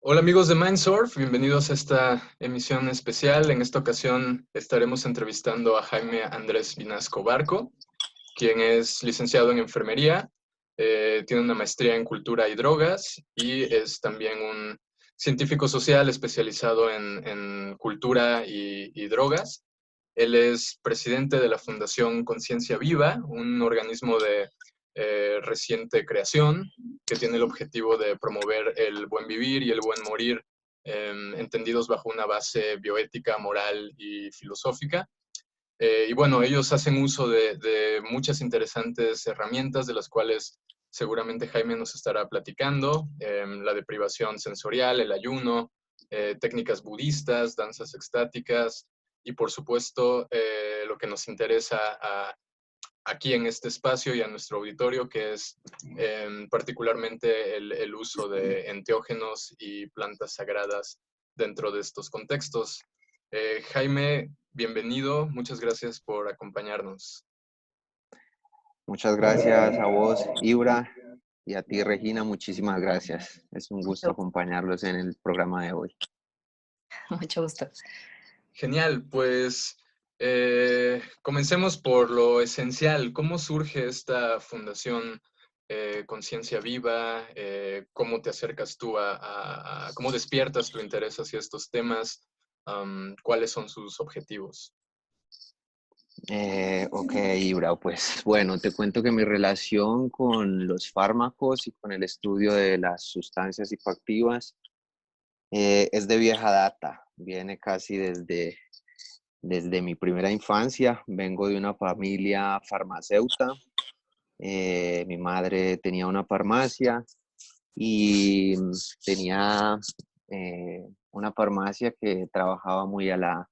Hola amigos de Mindsurf, bienvenidos a esta emisión especial. En esta ocasión estaremos entrevistando a Jaime Andrés Vinasco Barco, quien es licenciado en enfermería, tiene una maestría en cultura y drogas y es también un científico social especializado en cultura y drogas. Él es presidente de la Fundación Conciencia Viva, un organismo de reciente creación que tiene el objetivo de promover el buen vivir y el buen morir, entendidos bajo una base bioética, moral y filosófica. Y bueno, ellos hacen uso de muchas interesantes herramientas de las cuales seguramente Jaime nos estará platicando, la deprivación sensorial, el ayuno, técnicas budistas, danzas extáticas y por supuesto lo que nos interesa aquí en este espacio y a nuestro auditorio, que es particularmente el uso de enteógenos y plantas sagradas dentro de estos contextos. Jaime, bienvenido, muchas gracias por acompañarnos. Muchas gracias a vos, Ibra, y a ti, Regina, muchísimas gracias. Es un gusto Mucho, acompañarlos en el programa de hoy. mucho gusto. Genial, pues comencemos por lo esencial. ¿Cómo surge esta fundación Conciencia Viva? ¿Cómo te acercas tú cómo despiertas tu interés hacia estos temas? ¿Cuáles son sus objetivos? Ok, Ibra, pues bueno, te cuento que mi relación con los fármacos y con el estudio de las sustancias psicoactivas es de vieja data. Viene casi desde mi primera infancia. Vengo de una familia farmacéutica. Mi madre tenía una farmacia y tenía una farmacia que trabajaba muy a la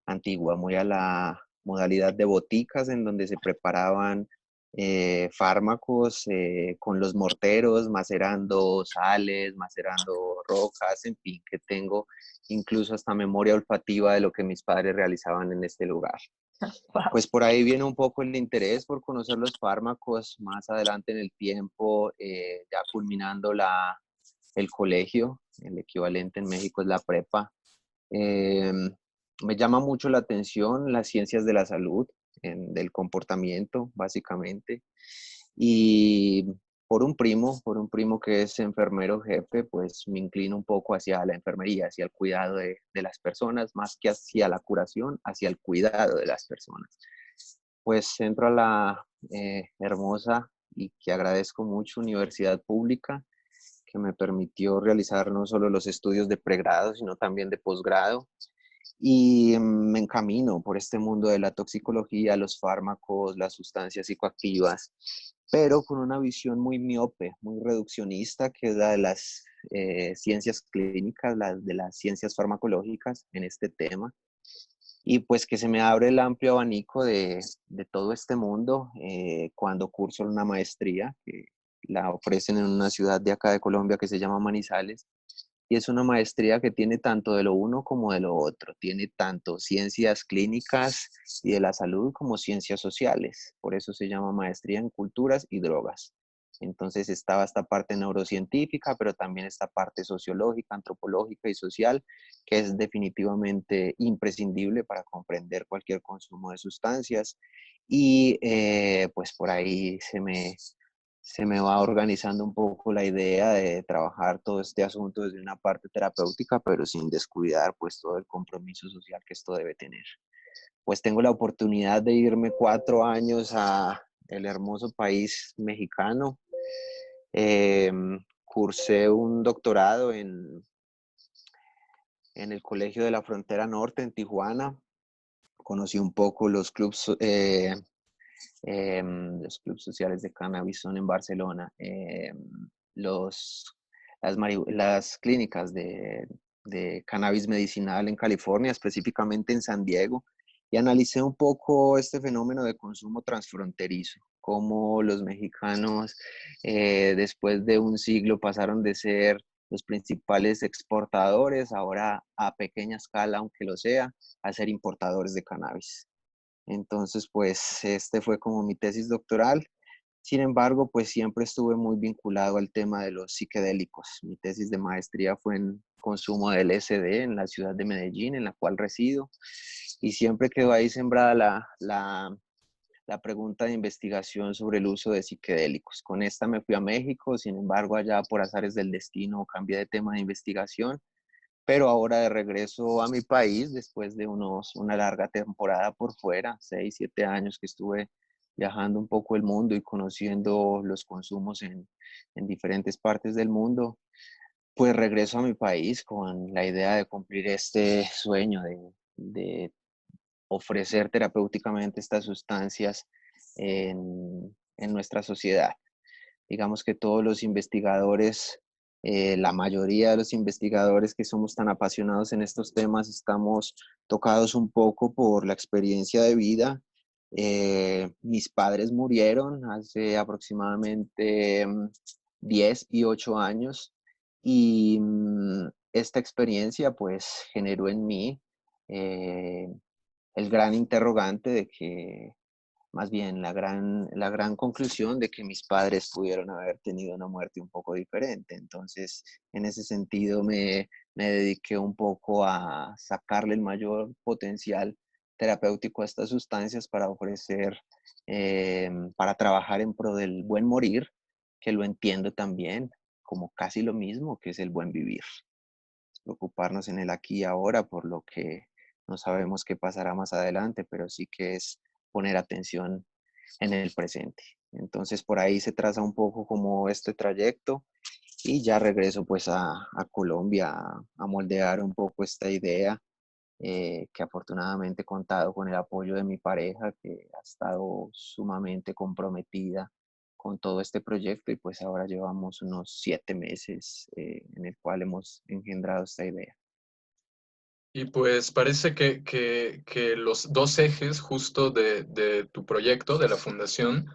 antigua, muy a la modalidad de boticas en donde se preparaban fármacos con los morteros, macerando sales, macerando rocas, en fin, que tengo incluso hasta memoria olfativa de lo que mis padres realizaban en este lugar. Wow. Pues por ahí viene un poco el interés por conocer los fármacos más adelante en el tiempo, ya culminando el colegio, el equivalente en México es la prepa. Eh, Me llama mucho la atención las ciencias de la salud, del comportamiento, básicamente. Y por un primo que es enfermero jefe, pues me inclino un poco hacia la enfermería, hacia el cuidado de las personas, más que hacia la curación, hacia el cuidado de las personas. Pues entro a la hermosa y que agradezco mucho Universidad Pública, que me permitió realizar no solo los estudios de pregrado, sino también de posgrado. Y me encamino por este mundo de la toxicología, los fármacos, las sustancias psicoactivas, pero con una visión muy miope, muy reduccionista, que es la de las ciencias clínicas, la de las ciencias farmacológicas en este tema. Y pues que se me abre el amplio abanico de todo este mundo cuando curso una maestría que la ofrecen en una ciudad de acá de Colombia que se llama Manizales. Y es una maestría que tiene tanto de lo uno como de lo otro. Tiene tanto ciencias clínicas y de la salud como ciencias sociales. Por eso se llama maestría en culturas y drogas. Entonces estaba esta parte neurocientífica, pero también esta parte sociológica, antropológica y social, que es definitivamente imprescindible para comprender cualquier consumo de sustancias. Y pues por ahí se me va organizando un poco la idea de trabajar todo este asunto desde una parte terapéutica, pero sin descuidar pues todo el compromiso social que esto debe tener. Pues tengo la oportunidad de irme 4 años a el hermoso país mexicano. Eh, Cursé un doctorado en el Colegio de la Frontera Norte en Tijuana. Conocí un poco los clubes sociales de cannabis son en Barcelona. Los, las clínicas de cannabis medicinal en California, específicamente en San Diego, y analicé un poco este fenómeno de consumo transfronterizo, cómo los mexicanos después de un siglo pasaron de ser los principales exportadores, ahora a pequeña escala, aunque lo sea, a ser importadores de cannabis. Entonces, pues este fue como mi tesis doctoral. Sin embargo, pues siempre estuve muy vinculado al tema de los psicodélicos. Mi tesis de maestría fue en consumo de LSD en la ciudad de Medellín, en la cual resido, y siempre quedó ahí sembrada la pregunta de investigación sobre el uso de psicodélicos. Con esta me fui a México, sin embargo, allá por azares del destino cambié de tema de investigación, pero ahora de regreso a mi país, después de una larga temporada por fuera, 6, 7 años que estuve viajando un poco el mundo y conociendo los consumos en diferentes partes del mundo, pues regreso a mi país con la idea de cumplir este sueño de ofrecer terapéuticamente estas sustancias en nuestra sociedad. Digamos que todos los investigadores, la mayoría de los investigadores que somos tan apasionados en estos temas, estamos tocados un poco por la experiencia de vida. Mis padres murieron hace aproximadamente 10 y 8 años y esta experiencia pues generó en mí eh, el gran interrogante de que, más bien la gran conclusión de que mis padres pudieron haber tenido una muerte un poco diferente. Entonces, en ese sentido me dediqué un poco a sacarle el mayor potencial terapéutico a estas sustancias para ofrecer, para trabajar en pro del buen morir, que lo entiendo también como casi lo mismo que es el buen vivir. Preocuparnos en el aquí y ahora por lo que no sabemos qué pasará más adelante, pero sí que es poner atención en el presente. Entonces por ahí se traza un poco como este trayecto y ya regreso pues a Colombia a moldear un poco esta idea que afortunadamente he contado con el apoyo de mi pareja que ha estado sumamente comprometida con todo este proyecto y pues ahora llevamos unos 7 meses en el cual hemos engendrado esta idea. Y pues parece que los dos ejes justo de tu proyecto, de la fundación,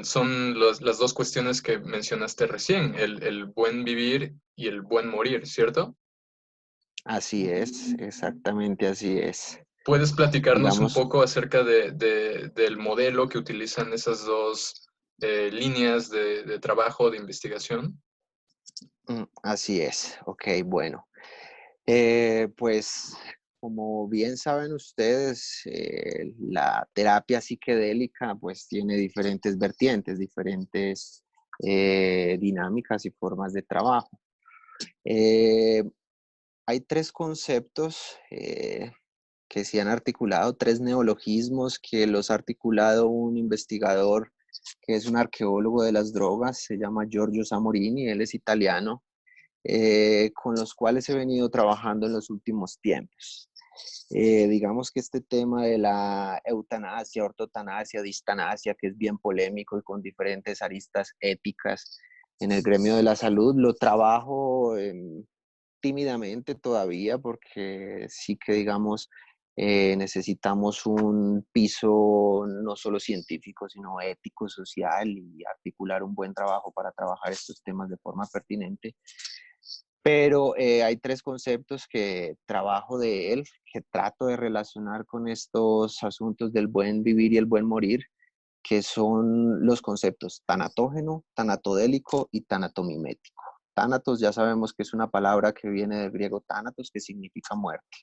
son las dos cuestiones que mencionaste recién, el buen vivir y el buen morir, ¿cierto? Así es, exactamente así es. ¿Puedes platicarnos un Digamos, poco acerca del modelo que utilizan esas dos líneas de trabajo, de investigación? así es. Ok, bueno. Pues como bien saben ustedes, la terapia psiquedélica pues tiene diferentes vertientes, diferentes dinámicas y formas de trabajo. Eh, Hay tres conceptos que se han articulado, tres neologismos que los ha articulado un investigador que es un arqueólogo de las drogas, se llama Giorgio Samorini, él es italiano, con los cuales he venido trabajando en los últimos tiempos. Digamos que este tema de la eutanasia, ortotanasia, distanasia, que es bien polémico y con diferentes aristas éticas en el gremio de la salud, lo trabajo tímidamente todavía porque sí que, digamos, necesitamos un piso no solo científico, sino ético, social y articular un buen trabajo para trabajar estos temas de forma pertinente. Pero hay tres conceptos que trabajo de él, que trato de relacionar con estos asuntos del buen vivir y el buen morir, que son los conceptos tanatógeno, tanatodélico y tanatomimético. Tánatos ya sabemos que es una palabra que viene del griego tánatos, que significa muerte.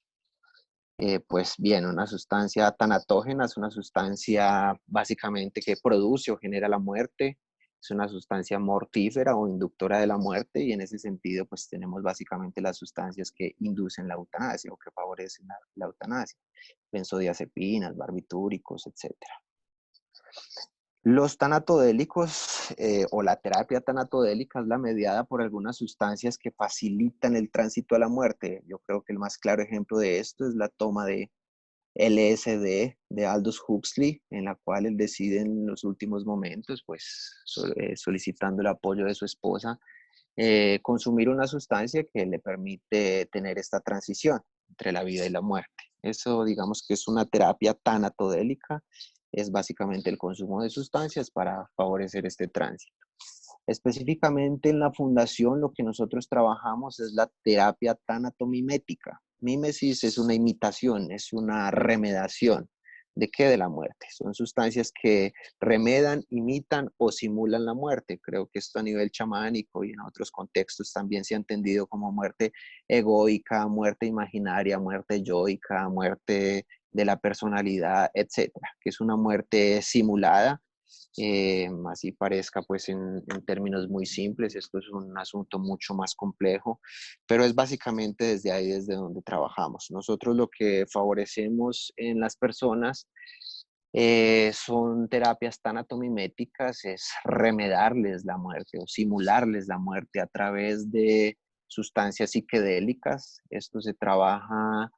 Pues bien, una sustancia tanatógena es una sustancia básicamente que produce o genera la muerte, es una sustancia mortífera o inductora de la muerte y en ese sentido pues tenemos básicamente las sustancias que inducen la eutanasia o que favorecen la eutanasia, benzodiazepinas, barbitúricos, etcétera. Los tanatodélicos o la terapia tanatodélica es la mediada por algunas sustancias que facilitan el tránsito a la muerte. Yo creo que el más claro ejemplo de esto es la toma de LSD de Aldous Huxley, en la cual él decide en los últimos momentos, pues solicitando el apoyo de su esposa, consumir una sustancia que le permite tener esta transición entre la vida y la muerte. Eso digamos que es una terapia tanatodélica, es básicamente el consumo de sustancias para favorecer este tránsito. Específicamente en la fundación lo que nosotros trabajamos es la terapia tanatomimética. Mímesis es una imitación, es una remedación. ¿De qué? De la muerte. Son sustancias que remedan, imitan o simulan la muerte. Creo que esto a nivel chamánico y en otros contextos también se ha entendido como muerte egoica, muerte imaginaria, muerte yoica, muerte de la personalidad, etcétera, que es una muerte simulada. Así parezca pues en términos muy simples, esto es un asunto mucho más complejo, pero es básicamente desde ahí desde donde trabajamos. Nosotros lo que favorecemos en las personas son terapias tanatomiméticas, es remedarles la muerte o simularles la muerte a través de sustancias psiquedélicas. Esto se trabaja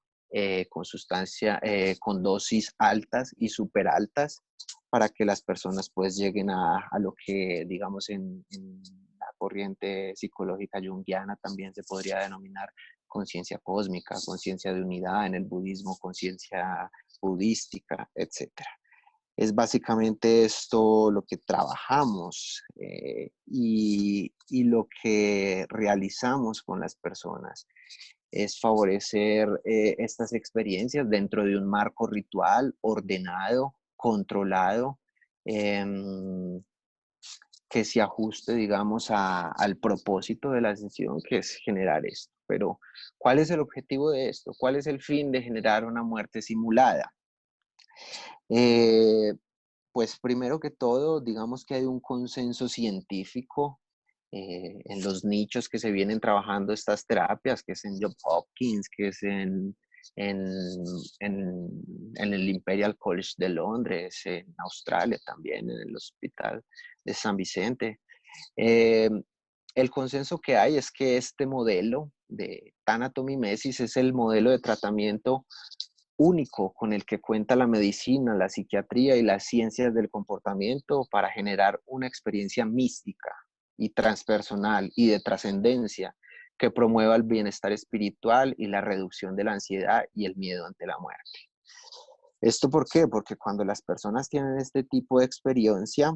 con dosis altas y súper altas para que las personas pues lleguen a lo que digamos en la corriente psicológica junguiana también se podría denominar conciencia cósmica, conciencia de unidad, en el budismo conciencia budística, etcétera. Es básicamente esto lo que trabajamos y lo que realizamos con las personas. Es favorecer estas experiencias dentro de un marco ritual ordenado, controlado, em, que se ajuste, digamos, al propósito de la sesión, que es generar esto. Pero, ¿cuál es el objetivo de esto? ¿Cuál es el fin de generar una muerte simulada? Eh, pues primero que todo, digamos que hay un consenso científico en los nichos que se vienen trabajando estas terapias, que es en Johns Hopkins, que es en, en, en el Imperial College de Londres, en Australia también, en el Hospital de San Vicente. Eh, el consenso que hay es que este modelo de tanatomimesis es el modelo de tratamiento único con el que cuenta la medicina, la psiquiatría y las ciencias del comportamiento para generar una experiencia mística y transpersonal y de trascendencia que promueva el bienestar espiritual y la reducción de la ansiedad y el miedo ante la muerte. ¿Esto por qué? Porque cuando las personas tienen este tipo de experiencia,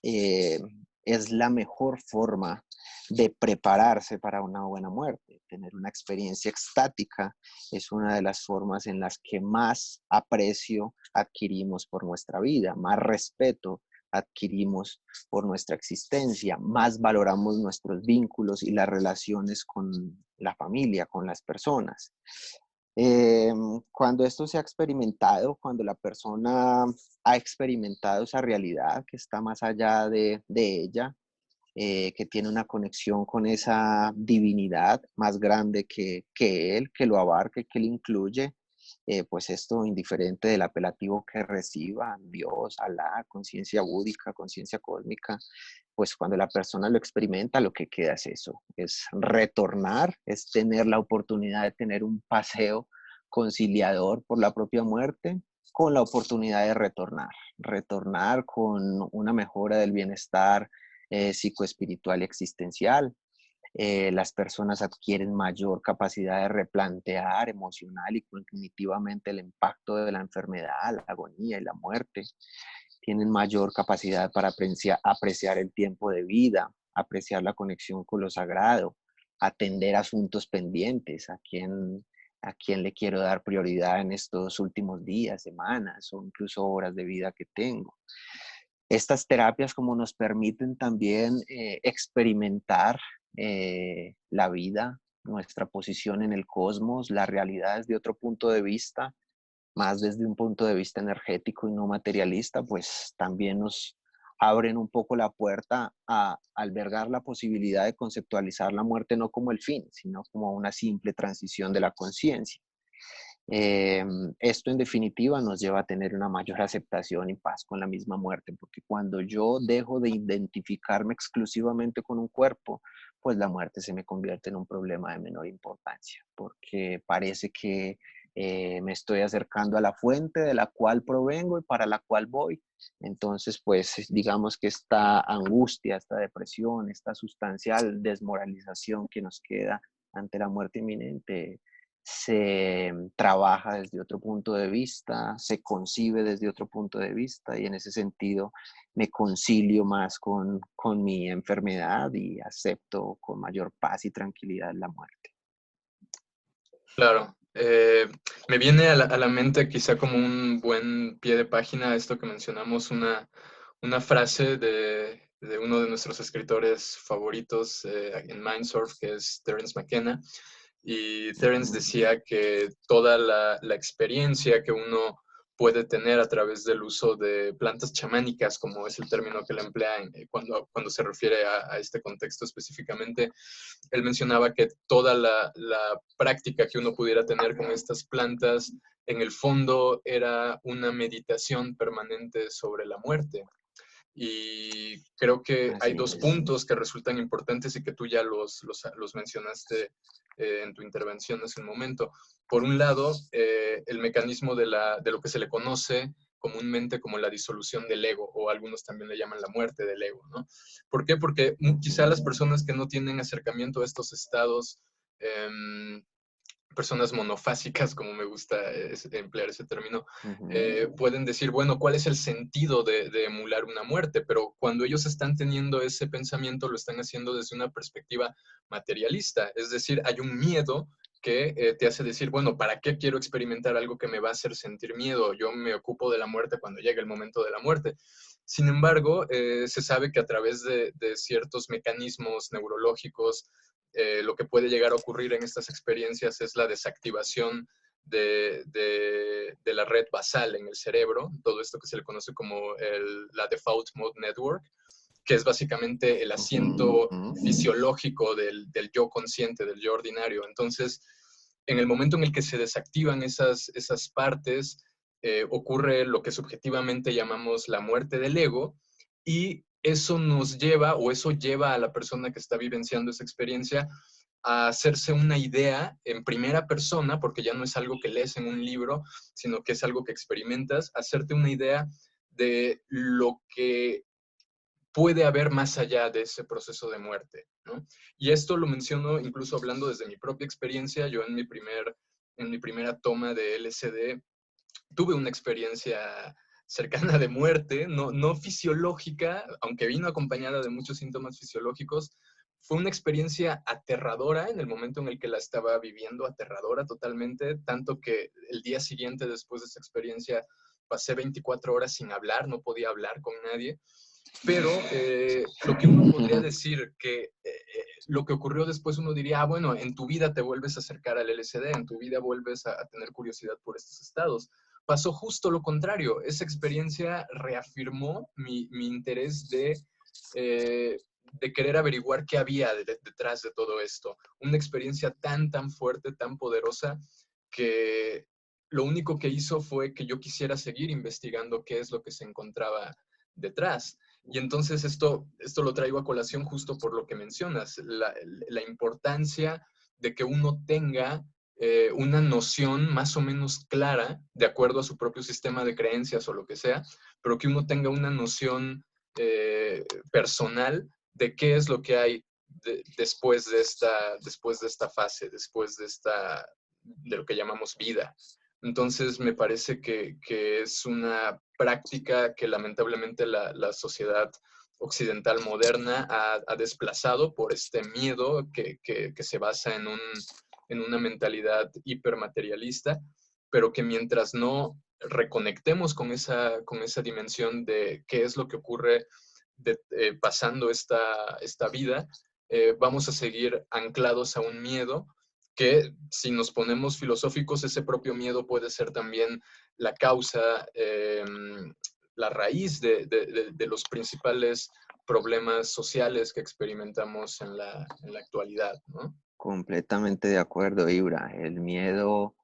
eh, es la mejor forma de prepararse para una buena muerte. Tener una experiencia extática es una de las formas en las que más aprecio adquirimos por nuestra vida, más respeto adquirimos por nuestra existencia, más valoramos nuestros vínculos y las relaciones con la familia, con las personas. Cuando esto se ha experimentado, cuando la persona ha experimentado esa realidad que está más allá de ella, que tiene una conexión con esa divinidad más grande que él, que lo abarque, que le incluye, pues esto indiferente del apelativo que reciba, Dios, Alá, conciencia búdica, conciencia cósmica, pues cuando la persona lo experimenta, lo que queda es eso, es retornar, es tener la oportunidad de tener un paseo conciliador por la propia muerte, con la oportunidad de retornar con una mejora del bienestar psicoespiritual y existencial. Las personas adquieren mayor capacidad de replantear emocional y cognitivamente el impacto de la enfermedad, la agonía y la muerte. Tienen mayor capacidad para apreciar el tiempo de vida, apreciar la conexión con lo sagrado, atender asuntos pendientes, a quién le quiero dar prioridad en estos últimos días, semanas o incluso horas de vida que tengo. Estas terapias como nos permiten también experimentar la vida, nuestra posición en el cosmos, la realidad desde otro punto de vista, más desde un punto de vista energético y no materialista, pues también nos abren un poco la puerta a albergar la posibilidad de conceptualizar la muerte no como el fin, sino como una simple transición de la conciencia. Esto en definitiva nos lleva a tener una mayor aceptación y paz con la misma muerte, porque cuando yo dejo de identificarme exclusivamente con un cuerpo, pues la muerte se me convierte en un problema de menor importancia, porque parece que me estoy acercando a la fuente de la cual provengo y para la cual voy. Entonces, pues digamos que esta angustia, esta depresión, esta sustancial desmoralización que nos queda ante la muerte inminente, se trabaja desde otro punto de vista, se concibe desde otro punto de vista y en ese sentido me concilio más con mi enfermedad y acepto con mayor paz y tranquilidad la muerte. Claro. Eh, Me viene a la mente quizá como un buen pie de página esto que mencionamos, una frase de uno de nuestros escritores favoritos en Mindsurf, que es Terence McKenna. Y Terence Ujú. decía que toda la experiencia que uno puede tener a través del uso de plantas chamánicas, como es el término que él emplea cuando se refiere a este contexto específicamente, él mencionaba que toda la práctica que uno pudiera tener con estas plantas, en el fondo era una meditación permanente sobre la muerte. Y creo que hay Así dos es. puntos que resultan importantes y que tú ya los mencionaste en tu intervención hace un momento. Por un lado, el mecanismo de lo que se le conoce comúnmente como la disolución del ego, o algunos también le llaman la muerte del ego, ¿no? ¿Por qué? Porque quizá las personas que no tienen acercamiento a estos estados, eh, personas monofásicas, como me gusta emplear ese término, Ujú. pueden decir, bueno, ¿cuál es el sentido de emular una muerte? Pero cuando ellos están teniendo ese pensamiento, lo están haciendo desde una perspectiva materialista, es decir, hay un miedo que te hace decir, bueno, ¿para qué quiero experimentar algo que me va a hacer sentir miedo? Yo me ocupo de la muerte cuando llegue el momento de la muerte. Sin embargo, se sabe que a través de ciertos mecanismos neurológicos, lo que puede llegar a ocurrir en estas experiencias es la desactivación de la red basal en el cerebro, todo esto que se le conoce como la Default Mode Network, que es básicamente el asiento Ujú. fisiológico del yo consciente, del yo ordinario. Entonces, en el momento en el que se desactivan esas partes, ocurre lo que subjetivamente llamamos la muerte del ego, y eso nos lleva, o eso lleva a la persona que está vivenciando esa experiencia a hacerse una idea en primera persona, porque ya no es algo que lees en un libro, sino que es algo que experimentas, hacerte una idea de lo que puede haber más allá de ese proceso de muerte, ¿no? Y esto lo menciono incluso hablando desde mi propia experiencia. Yo en mi primera toma de LSD tuve una experiencia cercana de muerte, no fisiológica, aunque vino acompañada de muchos síntomas fisiológicos. Fue una experiencia aterradora en el momento en el que la estaba viviendo, aterradora totalmente, tanto que el día siguiente después de esa experiencia pasé 24 horas sin hablar, no podía hablar con nadie. Pero lo que uno podría decir que lo que ocurrió después, uno diría, ah, bueno, en tu vida te vuelves a acercar al LSD, en tu vida vuelves a tener curiosidad por estos estados. Pasó justo lo contrario. Esa experiencia reafirmó mi interés de querer averiguar qué había detrás de todo esto. Una experiencia tan fuerte, tan poderosa, que lo único que hizo fue que yo quisiera seguir investigando qué es lo que se encontraba detrás. Y entonces esto lo traigo a colación justo por lo que mencionas, la importancia de que uno tenga una noción más o menos clara, de acuerdo a su propio sistema de creencias o lo que sea, pero que uno tenga una noción personal de qué es lo que hay después de esta fase, de lo que llamamos vida. Entonces, me parece que es una práctica que lamentablemente la sociedad occidental moderna ha desplazado por este miedo que se basa en una mentalidad hipermaterialista, pero que mientras no reconectemos con esa dimensión de qué es lo que ocurre pasando esta vida, vamos a seguir anclados a un miedo que, si nos ponemos filosóficos, ese propio miedo puede ser también la causa, la raíz de los principales problemas sociales que experimentamos en la actualidad, ¿no? Completamente de acuerdo, Ibra. El miedo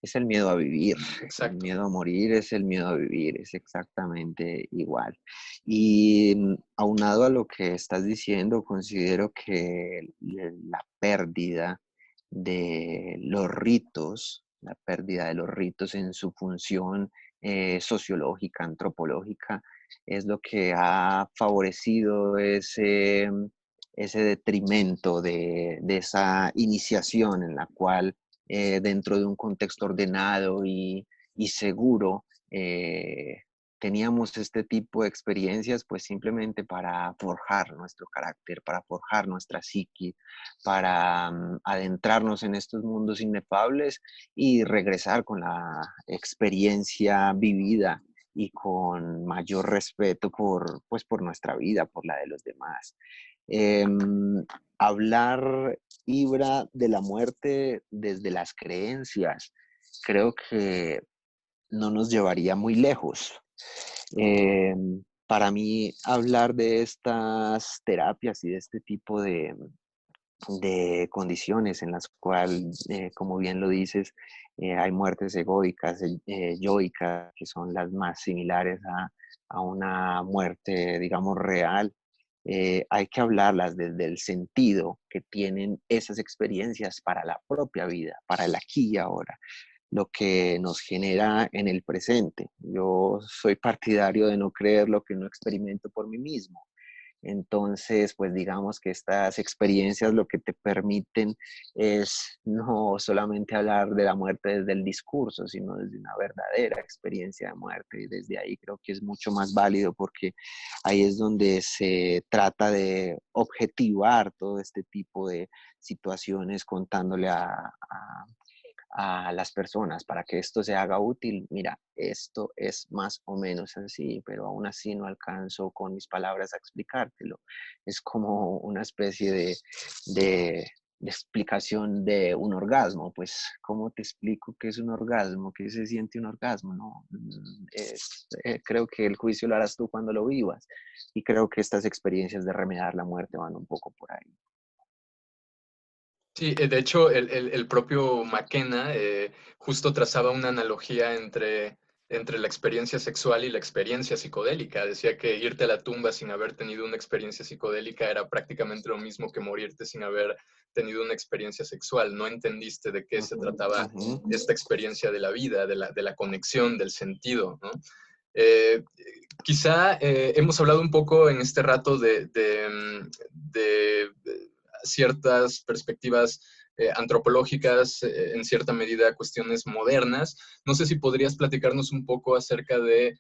es el miedo a vivir. El Exacto. miedo a morir es el miedo a vivir. Es exactamente igual. Y aunado a lo que estás diciendo, considero que la pérdida de los ritos, la pérdida de los ritos en su función sociológica, antropológica, es lo que ha favorecido ese detrimento de esa iniciación en la cual dentro de un contexto ordenado y seguro, teníamos este tipo de experiencias pues simplemente para forjar nuestro carácter, para forjar nuestra psique, para adentrarnos en estos mundos inefables y regresar con la experiencia vivida y con mayor respeto pues, por nuestra vida, por la de los demás. Hablar, Ibra, de la muerte desde las creencias, creo que no nos llevaría muy lejos. Eh, para mí, hablar de estas terapias y de este tipo de condiciones en las cuales, como bien lo dices, hay muertes egoicas, yoicas, que son las más similares a una muerte, digamos, real. Hay que hablarlas desde el sentido que tienen esas experiencias para la propia vida, para el aquí y ahora, lo que nos genera en el presente. Yo soy partidario de no creer lo que no experimento por mí mismo. Entonces, pues digamos que estas experiencias lo que te permiten es no solamente hablar de la muerte desde el discurso, sino desde una verdadera experiencia de muerte. Y desde ahí creo que es mucho más válido porque ahí es donde se trata de objetivar todo este tipo de situaciones contándole a las personas para que esto se haga útil. Mira, esto es más o menos así, pero aún así no alcanzo con mis palabras a explicártelo. Es como una especie de explicación de un orgasmo. Pues, ¿cómo te explico qué es un orgasmo? ¿Qué se siente un orgasmo? No, creo que el juicio lo harás tú cuando lo vivas. Y creo que estas experiencias de remediar la muerte van un poco por ahí. Sí, de hecho, el propio McKenna justo trazaba una analogía entre la experiencia sexual y la experiencia psicodélica. Decía que irte a la tumba sin haber tenido una experiencia psicodélica era prácticamente lo mismo que morirte sin haber tenido una experiencia sexual. No entendiste de qué se trataba esta experiencia de la vida, de la conexión, del sentido, ¿no? Eh, Quizá hemos hablado un poco en este rato de ciertas perspectivas antropológicas, en cierta medida cuestiones modernas. No sé si podrías platicarnos un poco acerca de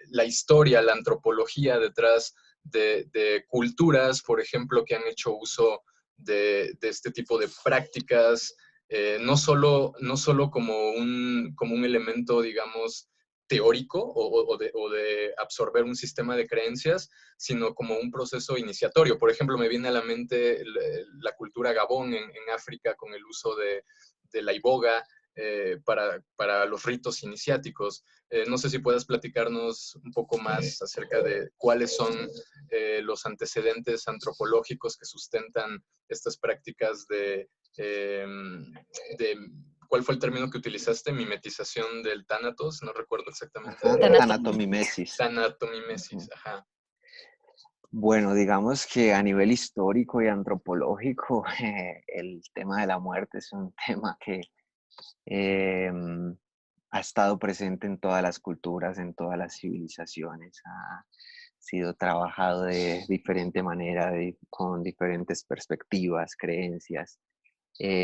la historia, la antropología detrás de culturas, por ejemplo, que han hecho uso de este tipo de prácticas, no solo como un elemento, digamos, teórico o de absorber un sistema de creencias, sino como un proceso iniciatorio. Por ejemplo, me viene a la mente la cultura Gabón en África con el uso de la iboga para los ritos iniciáticos. No sé si puedas platicarnos un poco más acerca de cuáles son los antecedentes antropológicos que sustentan estas prácticas de ¿cuál fue el término que utilizaste? Mimetización del tánatos, no recuerdo exactamente. Ajá, tanatomimesis. Tanatomimesis, ajá. Bueno, digamos que a nivel histórico y antropológico, el tema de la muerte es un tema que ha estado presente en todas las culturas, en todas las civilizaciones, ha sido trabajado de diferente manera, con diferentes perspectivas, creencias.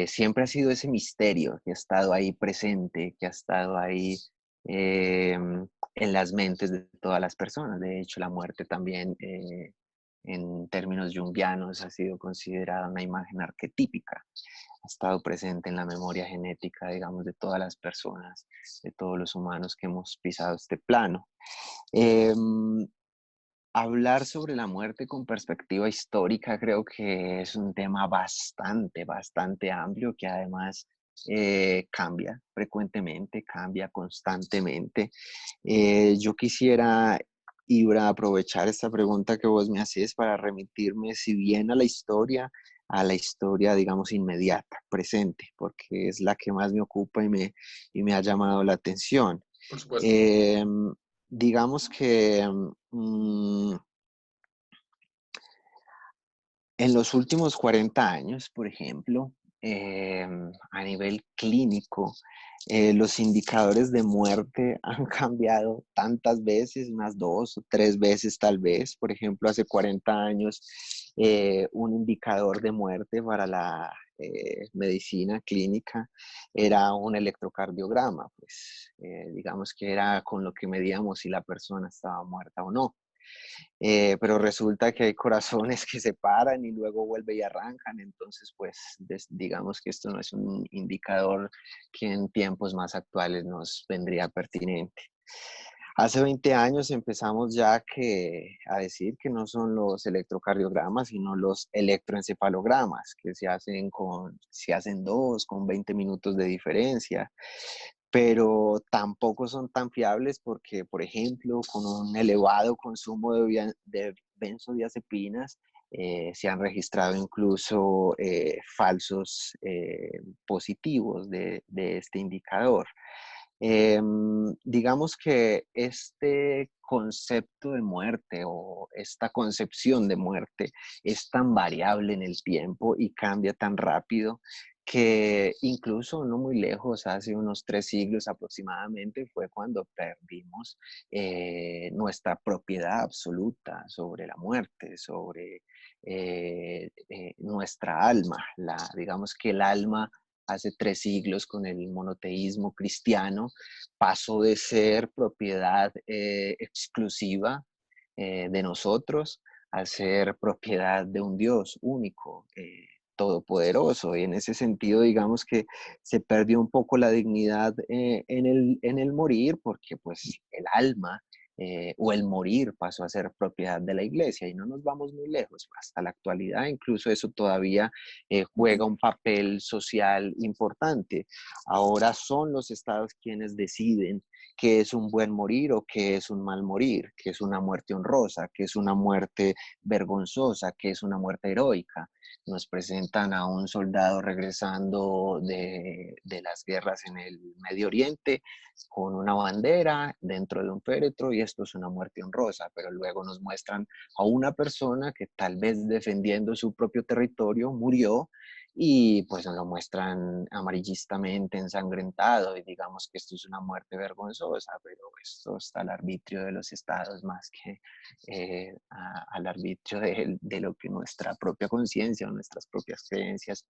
Siempre ha sido ese misterio que ha estado ahí presente, que ha estado ahí en las mentes de todas las personas. De hecho, la muerte también, en términos junguianos, ha sido considerada una imagen arquetípica. Ha estado presente en la memoria genética, digamos, de todas las personas, de todos los humanos que hemos pisado este plano. Em, Hablar sobre la muerte con perspectiva histórica creo que es un tema bastante amplio que además cambia frecuentemente, cambia constantemente. Yo quisiera, Ibra, aprovechar esta pregunta que vos me haces para remitirme, si bien a la historia, digamos, inmediata, presente, porque es la que más me ocupa y me ha llamado la atención. Por supuesto. Digamos que en los últimos 40 años, por ejemplo, a nivel clínico, los indicadores de muerte han cambiado tantas veces, unas 2 o 3 veces tal vez. Por ejemplo, hace 40 años, un indicador de muerte para la medicina clínica era un electrocardiograma, pues digamos que era con lo que medíamos si la persona estaba muerta o no. Pero resulta que hay corazones que se paran y luego vuelven y arrancan, entonces pues digamos que esto no es un indicador que en tiempos más actuales nos vendría pertinente. Hace 20 años empezamos ya a decir que no son los electrocardiogramas, sino los electroencefalogramas, que se hacen dos, con 20 minutos de diferencia, pero tampoco son tan fiables porque, por ejemplo, con un elevado consumo de benzodiazepinas, se han registrado incluso falsos positivos de este indicador. Digamos que este concepto de muerte o esta concepción de muerte es tan variable en el tiempo y cambia tan rápido que incluso no muy lejos, hace unos 3 siglos aproximadamente, fue cuando perdimos nuestra propiedad absoluta sobre la muerte, sobre nuestra alma. Digamos que el alma hace 3 siglos con el monoteísmo cristiano pasó de ser propiedad exclusiva de nosotros a ser propiedad de un Dios único, todopoderoso. Y en ese sentido, digamos que se perdió un poco la dignidad en el morir, porque pues el alma o el morir pasó a ser propiedad de la iglesia y no nos vamos muy lejos. Hasta la actualidad, incluso eso todavía juega un papel social importante. Ahora son los estados quienes deciden qué es un buen morir o qué es un mal morir, qué es una muerte honrosa, qué es una muerte vergonzosa, qué es una muerte heroica. Nos presentan a un soldado regresando de las guerras en el Medio Oriente con una bandera dentro de un féretro y esto es una muerte honrosa, pero luego nos muestran a una persona que tal vez defendiendo su propio territorio murió y pues nos lo muestran amarillistamente ensangrentado y digamos que esto es una muerte vergonzosa, pero esto está al arbitrio de los estados más que al arbitrio de lo que nuestra propia conciencia o nuestras propias creencias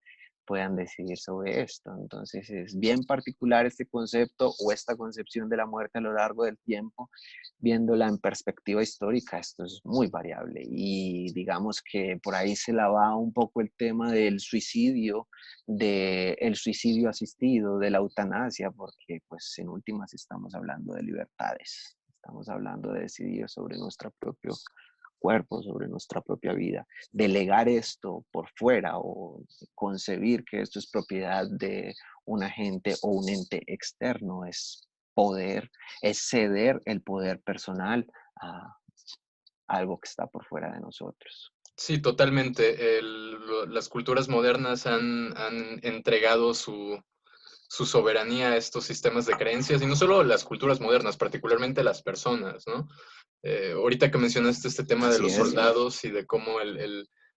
puedan decidir sobre esto. Entonces es bien particular este concepto o esta concepción de la muerte a lo largo del tiempo, viéndola en perspectiva histórica. Esto es muy variable y digamos que por ahí se la va un poco el tema del suicidio, del suicidio asistido, de la eutanasia, porque pues en últimas estamos hablando de libertades, estamos hablando de decidir sobre nuestro propio cuerpo, sobre nuestra propia vida. Delegar esto por fuera o concebir que esto es propiedad de un agente o un ente externo es ceder el poder personal a algo que está por fuera de nosotros. Sí, totalmente. Las culturas modernas han entregado su soberanía a estos sistemas de creencias, y no solo las culturas modernas, particularmente las personas, ¿no? Ahorita que mencionaste este tema de Así los es. soldados y de cómo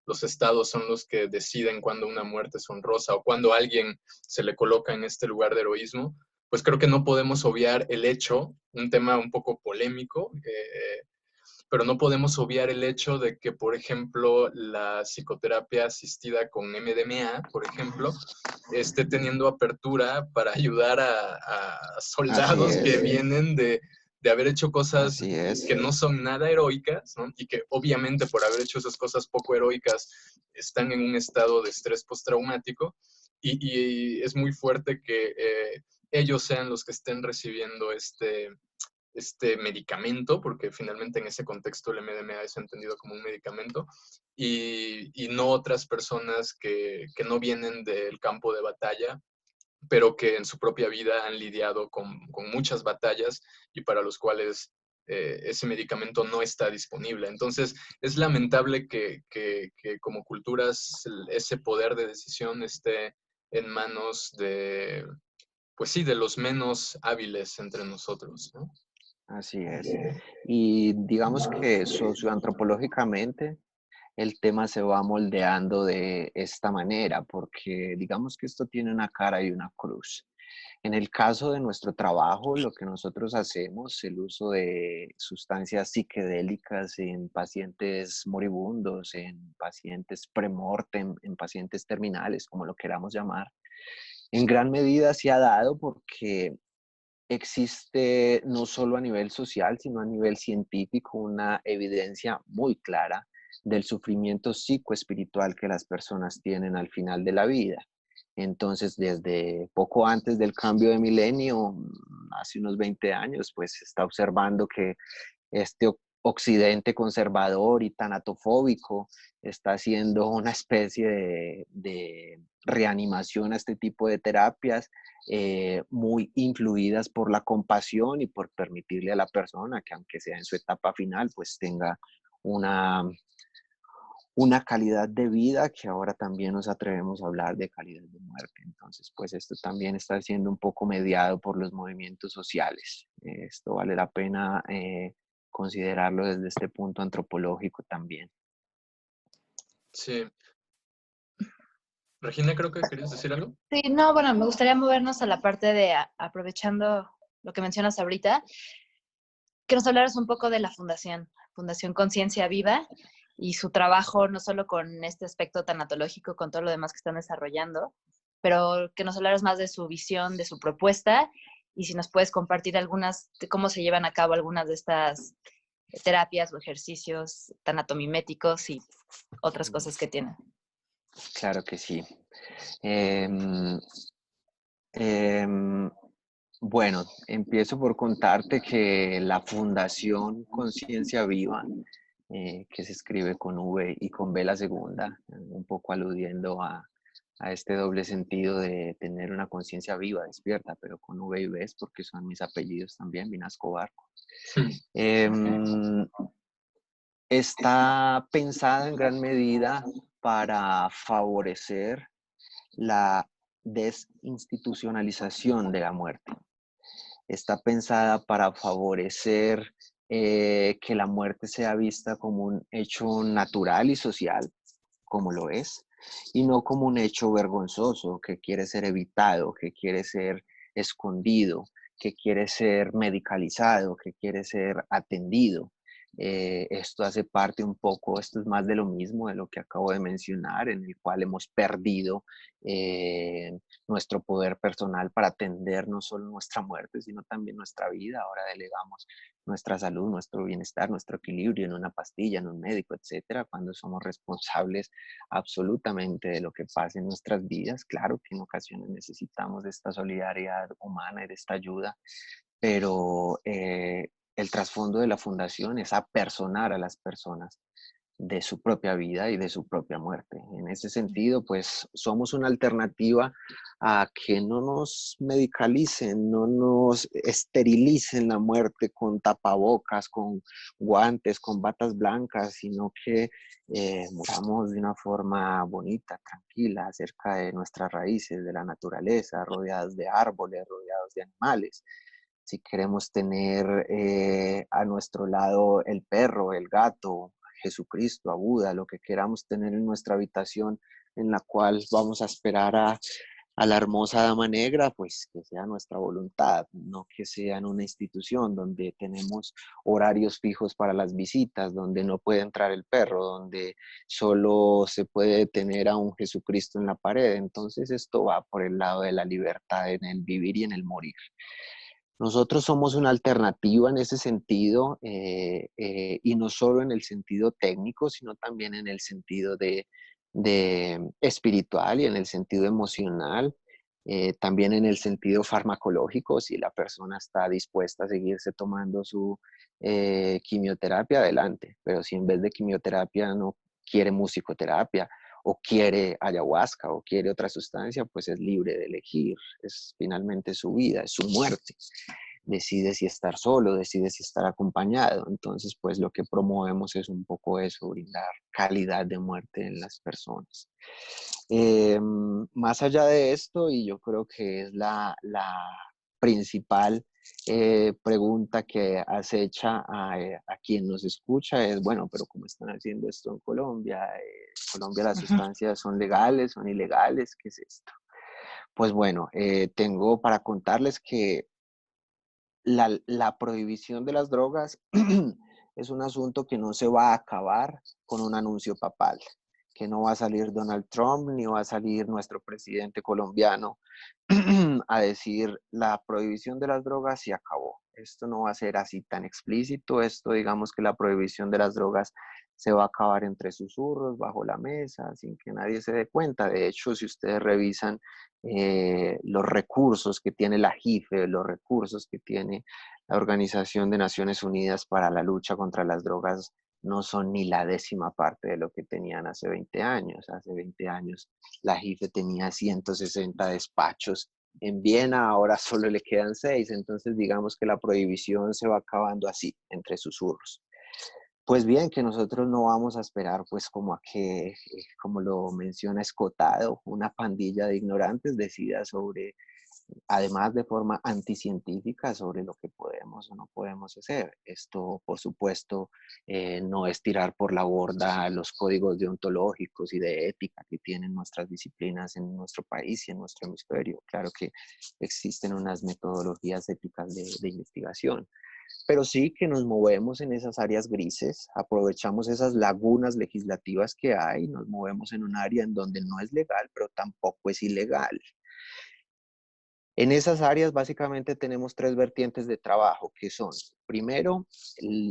los estados son los que deciden cuándo una muerte es honrosa o cuándo alguien se le coloca en este lugar de heroísmo, pues creo que no podemos obviar el hecho, un tema un poco polémico, pero no podemos obviar el hecho de que, por ejemplo, la psicoterapia asistida con MDMA, por ejemplo, esté teniendo apertura para ayudar a Así soldados que es. vienen de haber hecho cosas Así es. que no son nada heroicas, ¿no? Y que obviamente por haber hecho esas cosas poco heroicas están en un estado de estrés postraumático, y es muy fuerte que ellos sean los que estén recibiendo este medicamento, porque finalmente en ese contexto el MDMA es entendido como un medicamento, y no otras personas que no vienen del campo de batalla, pero que en su propia vida han lidiado con muchas batallas y para los cuales ese medicamento no está disponible. Entonces, es lamentable que como culturas ese poder de decisión esté en manos de, pues sí, de los menos hábiles entre nosotros, ¿no? Así es. Y digamos que socioantropológicamente el tema se va moldeando de esta manera, porque digamos que esto tiene una cara y una cruz. En el caso de nuestro trabajo, lo que nosotros hacemos, el uso de sustancias psicodélicas en pacientes moribundos, en pacientes premortem, en pacientes terminales, como lo queramos llamar, en gran medida se ha dado porque existe no solo a nivel social, sino a nivel científico una evidencia muy clara del sufrimiento psicoespiritual que las personas tienen al final de la vida. Entonces, desde poco antes del cambio de milenio, hace unos 20 años, pues se está observando que este occidente conservador y tanatofóbico está haciendo una especie de reanimación a este tipo de terapias, muy influidas por la compasión y por permitirle a la persona que, aunque sea en su etapa final, pues tenga una, una calidad de vida, que ahora también nos atrevemos a hablar de calidad de muerte. Entonces, pues esto también está siendo un poco mediado por los movimientos sociales. Esto vale la pena considerarlo desde este punto antropológico también. Sí. Regina, creo que querías decir algo. Sí, no, bueno, me gustaría movernos a la parte de, aprovechando lo que mencionas ahorita, que nos hablaras un poco de la Fundación Conciencia Viva, y su trabajo, no solo con este aspecto tanatológico, con todo lo demás que están desarrollando, pero que nos hablaras más de su visión, de su propuesta, y si nos puedes compartir algunas, de cómo se llevan a cabo algunas de estas terapias o ejercicios tanatomiméticos y otras cosas que tienen. Claro que sí. Em, em, bueno, empiezo por contarte que la Fundación Conciencia Viva, que se escribe con V y con B la segunda, un poco aludiendo a este doble sentido de tener una conciencia viva, despierta, pero con V y B, porque son mis apellidos también, Vinasco Barco. Está pensada en gran medida para favorecer la desinstitucionalización de la muerte. Está pensada para favorecer que la muerte sea vista como un hecho natural y social, como lo es, y no como un hecho vergonzoso que quiere ser evitado, que quiere ser escondido, que quiere ser medicalizado, que quiere ser atendido. Esto hace parte un poco, esto es más de lo mismo de lo que acabo de mencionar, en el cual hemos perdido nuestro poder personal para atender no solo nuestra muerte, sino también nuestra vida. Ahora delegamos nuestra salud, nuestro bienestar, nuestro equilibrio en una pastilla, en un médico, etcétera, cuando somos responsables absolutamente de lo que pasa en nuestras vidas. Claro que en ocasiones necesitamos de esta solidaridad humana y de esta ayuda, pero el trasfondo de la fundación es apersonar a las personas de su propia vida y de su propia muerte. En ese sentido, pues somos una alternativa a que no nos medicalicen, no nos esterilicen la muerte con tapabocas, con guantes, con batas blancas, sino que muramos de una forma bonita, tranquila, cerca de nuestras raíces, de la naturaleza, rodeados de árboles, rodeados de animales. Si queremos tener a nuestro lado el perro, el gato, Jesucristo, a Buda, lo que queramos tener en nuestra habitación en la cual vamos a esperar a la hermosa dama negra, pues que sea nuestra voluntad, no que sea en una institución donde tenemos horarios fijos para las visitas, donde no puede entrar el perro, donde solo se puede tener a un Jesucristo en la pared. Entonces esto va por el lado de la libertad en el vivir y en el morir. Nosotros somos una alternativa en ese sentido, y no solo en el sentido técnico, sino también en el sentido de espiritual y en el sentido emocional, también en el sentido farmacológico. Si la persona está dispuesta a seguirse tomando su quimioterapia, adelante, pero si en vez de quimioterapia no quiere musicoterapia, o quiere ayahuasca, o quiere otra sustancia, pues es libre de elegir. Es finalmente su vida, es su muerte. Decide si estar solo, decide si estar acompañado. Entonces, pues lo que promovemos es un poco eso, brindar calidad de muerte en las personas. Más allá de esto, y yo creo que es la principal pregunta que acecha a quien nos escucha es, bueno, pero ¿cómo están haciendo esto en Colombia? ¿En Colombia las sustancias son legales, son ilegales? ¿Qué es esto? Pues bueno, tengo para contarles que la prohibición de las drogas es un asunto que no se va a acabar con un anuncio papal, que no va a salir Donald Trump ni va a salir nuestro presidente colombiano a decir la prohibición de las drogas se acabó. Esto no va a ser así tan explícito. Esto, digamos que la prohibición de las drogas se va a acabar entre susurros, bajo la mesa, sin que nadie se dé cuenta. De hecho, si ustedes revisan los recursos que tiene la JIFE, los recursos que tiene la Organización de Naciones Unidas para la lucha contra las drogas, no son ni la 10ª parte de lo que tenían hace 20 años. Hace 20 años la JIFE tenía 160 despachos en Viena, ahora solo le quedan 6. Entonces digamos que la prohibición se va acabando así, entre susurros. Pues bien, que nosotros no vamos a esperar pues como a que, como lo menciona Escotado, una pandilla de ignorantes decida sobre, además de forma anticientífica, sobre lo que podemos o no podemos hacer. Esto, por supuesto, no es tirar por la borda los códigos deontológicos y de ética que tienen nuestras disciplinas en nuestro país y en nuestro hemisferio. Claro que existen unas metodologías éticas de investigación, pero sí que nos movemos en esas áreas grises, aprovechamos esas lagunas legislativas que hay, nos movemos en un área en donde no es legal, pero tampoco es ilegal. En esas áreas básicamente tenemos 3 vertientes de trabajo, que son, primero,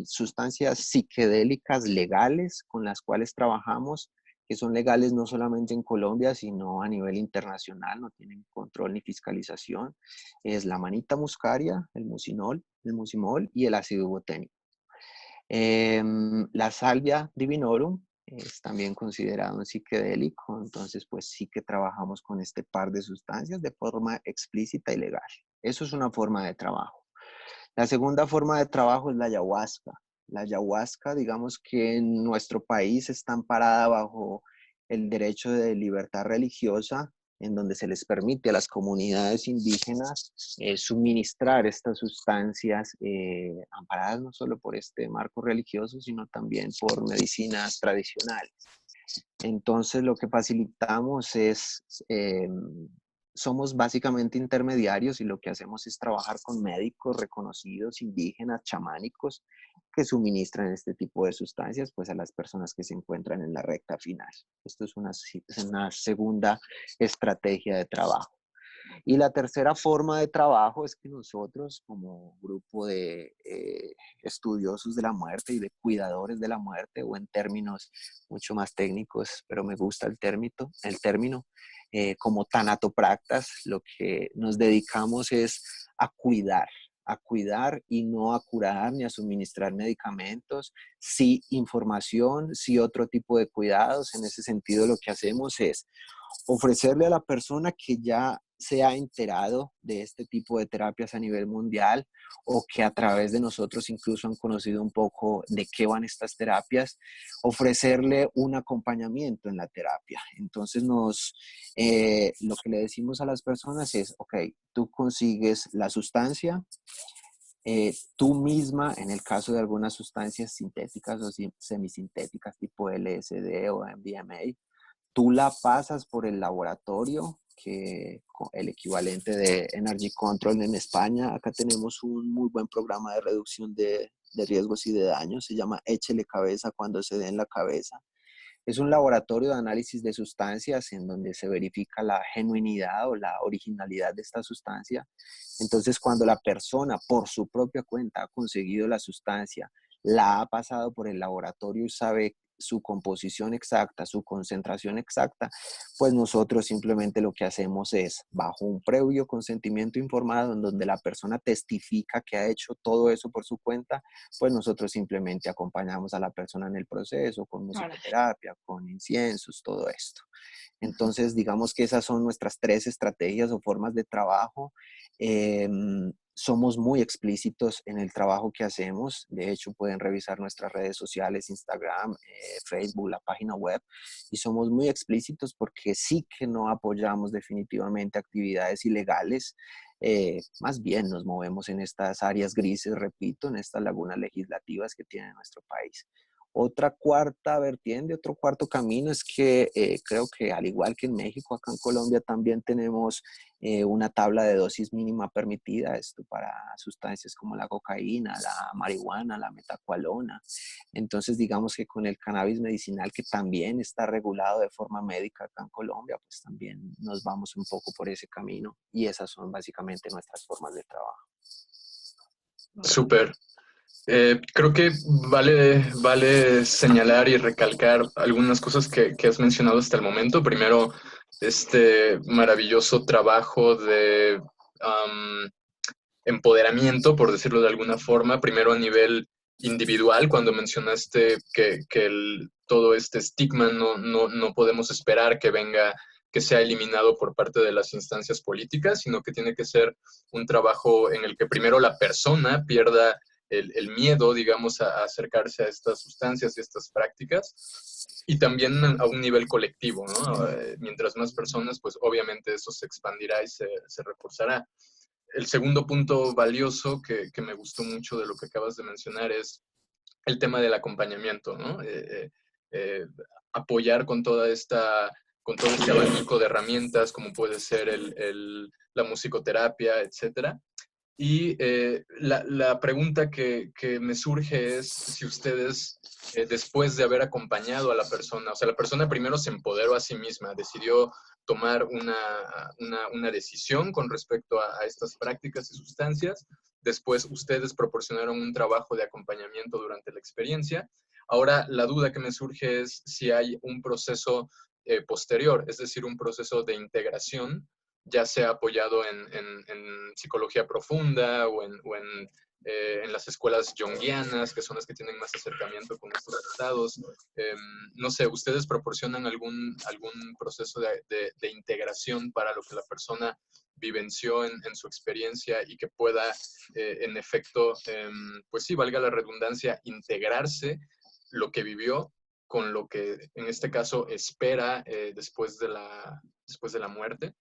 sustancias psiquedélicas legales con las cuales trabajamos, que son legales no solamente en Colombia, sino a nivel internacional, no tienen control ni fiscalización. Es la manita muscaria, el mucimol y el ácido boténico. La salvia divinorum es también considerado un psicodélico, entonces pues sí que trabajamos con este par de sustancias de forma explícita y legal. Eso es una forma de trabajo. La segunda forma de trabajo es la ayahuasca. La ayahuasca, digamos que en nuestro país está amparada bajo el derecho de libertad religiosa, en donde se les permite a las comunidades indígenas suministrar estas sustancias amparadas no solo por este marco religioso, sino también por medicinas tradicionales. Entonces, lo que facilitamos es, somos básicamente intermediarios y lo que hacemos es trabajar con médicos reconocidos, indígenas, chamánicos, que suministran este tipo de sustancias pues a las personas que se encuentran en la recta final. Esto es una segunda estrategia de trabajo. Y la tercera forma de trabajo es que nosotros, como grupo de estudiosos de la muerte y de cuidadores de la muerte, o en términos mucho más técnicos, pero me gusta el término como tanatopractas, lo que nos dedicamos es a cuidar y no a curar ni a suministrar medicamentos, sí información, sí otro tipo de cuidados. En ese sentido, lo que hacemos es ofrecerle a la persona que ya se ha enterado de este tipo de terapias a nivel mundial o que a través de nosotros incluso han conocido un poco de qué van estas terapias, ofrecerle un acompañamiento en la terapia. Entonces lo que le decimos a las personas es, ok, tú consigues la sustancia, tú misma, en el caso de algunas sustancias sintéticas o semisintéticas tipo LSD o MDMA, tú la pasas por el laboratorio, que el equivalente de Energy Control en España. Acá tenemos un muy buen programa de reducción de riesgos y de daños. Se llama Échele Cabeza cuando se dé en la cabeza. Es un laboratorio de análisis de sustancias en donde se verifica la genuinidad o la originalidad de esta sustancia. Entonces, cuando la persona por su propia cuenta ha conseguido la sustancia, la ha pasado por el laboratorio y sabe su composición exacta, su concentración exacta, pues nosotros simplemente lo que hacemos es, bajo un previo consentimiento informado en donde la persona testifica que ha hecho todo eso por su cuenta, pues nosotros simplemente acompañamos a la persona en el proceso con musicoterapia, con inciensos, todo esto. Entonces, digamos que esas son nuestras 3 estrategias o formas de trabajo. somos muy explícitos en el trabajo que hacemos. De hecho, pueden revisar nuestras redes sociales, Instagram, Facebook, la página web, y somos muy explícitos porque sí que no apoyamos definitivamente actividades ilegales. Más bien nos movemos en estas áreas grises, repito, en estas lagunas legislativas que tiene nuestro país. Otra cuarta vertiente, otro cuarto camino es que creo que al igual que en México, acá en Colombia también tenemos una tabla de dosis mínima permitida, esto para sustancias como la cocaína, la marihuana, la metacualona. Entonces, digamos que con el cannabis medicinal, que también está regulado de forma médica acá en Colombia, pues también nos vamos un poco por ese camino y esas son básicamente nuestras formas de trabajo. Súper. Creo que vale señalar y recalcar algunas cosas que has mencionado hasta el momento. Primero, este maravilloso trabajo de empoderamiento, por decirlo de alguna forma, primero a nivel individual, cuando mencionaste que todo este estigma no podemos esperar que venga, que sea eliminado por parte de las instancias políticas, sino que tiene que ser un trabajo en el que primero la persona pierda el miedo, digamos, a acercarse a estas sustancias y estas prácticas, y también a un nivel colectivo, ¿no? Mientras más personas, pues obviamente eso se expandirá y se reforzará. El segundo punto valioso que me gustó mucho de lo que acabas de mencionar es el tema del acompañamiento, ¿no? Apoyar con todo este abanico de herramientas, como puede ser la musicoterapia, etcétera. Y la pregunta que me surge es si ustedes, después de haber acompañado a la persona, o sea, la persona primero se empoderó a sí misma, decidió tomar una decisión con respecto a estas prácticas y sustancias, después ustedes proporcionaron un trabajo de acompañamiento durante la experiencia. Ahora, la duda que me surge es si hay un proceso posterior, es decir, un proceso de integración, ya sea apoyado en psicología profunda en las escuelas junguianas, que son las que tienen más acercamiento con estos estados. No sé, ¿ustedes proporcionan algún proceso de integración para lo que la persona vivenció en su experiencia y que pueda, en efecto, pues sí, valga la redundancia, integrarse lo que vivió con lo que en este caso espera después de la muerte?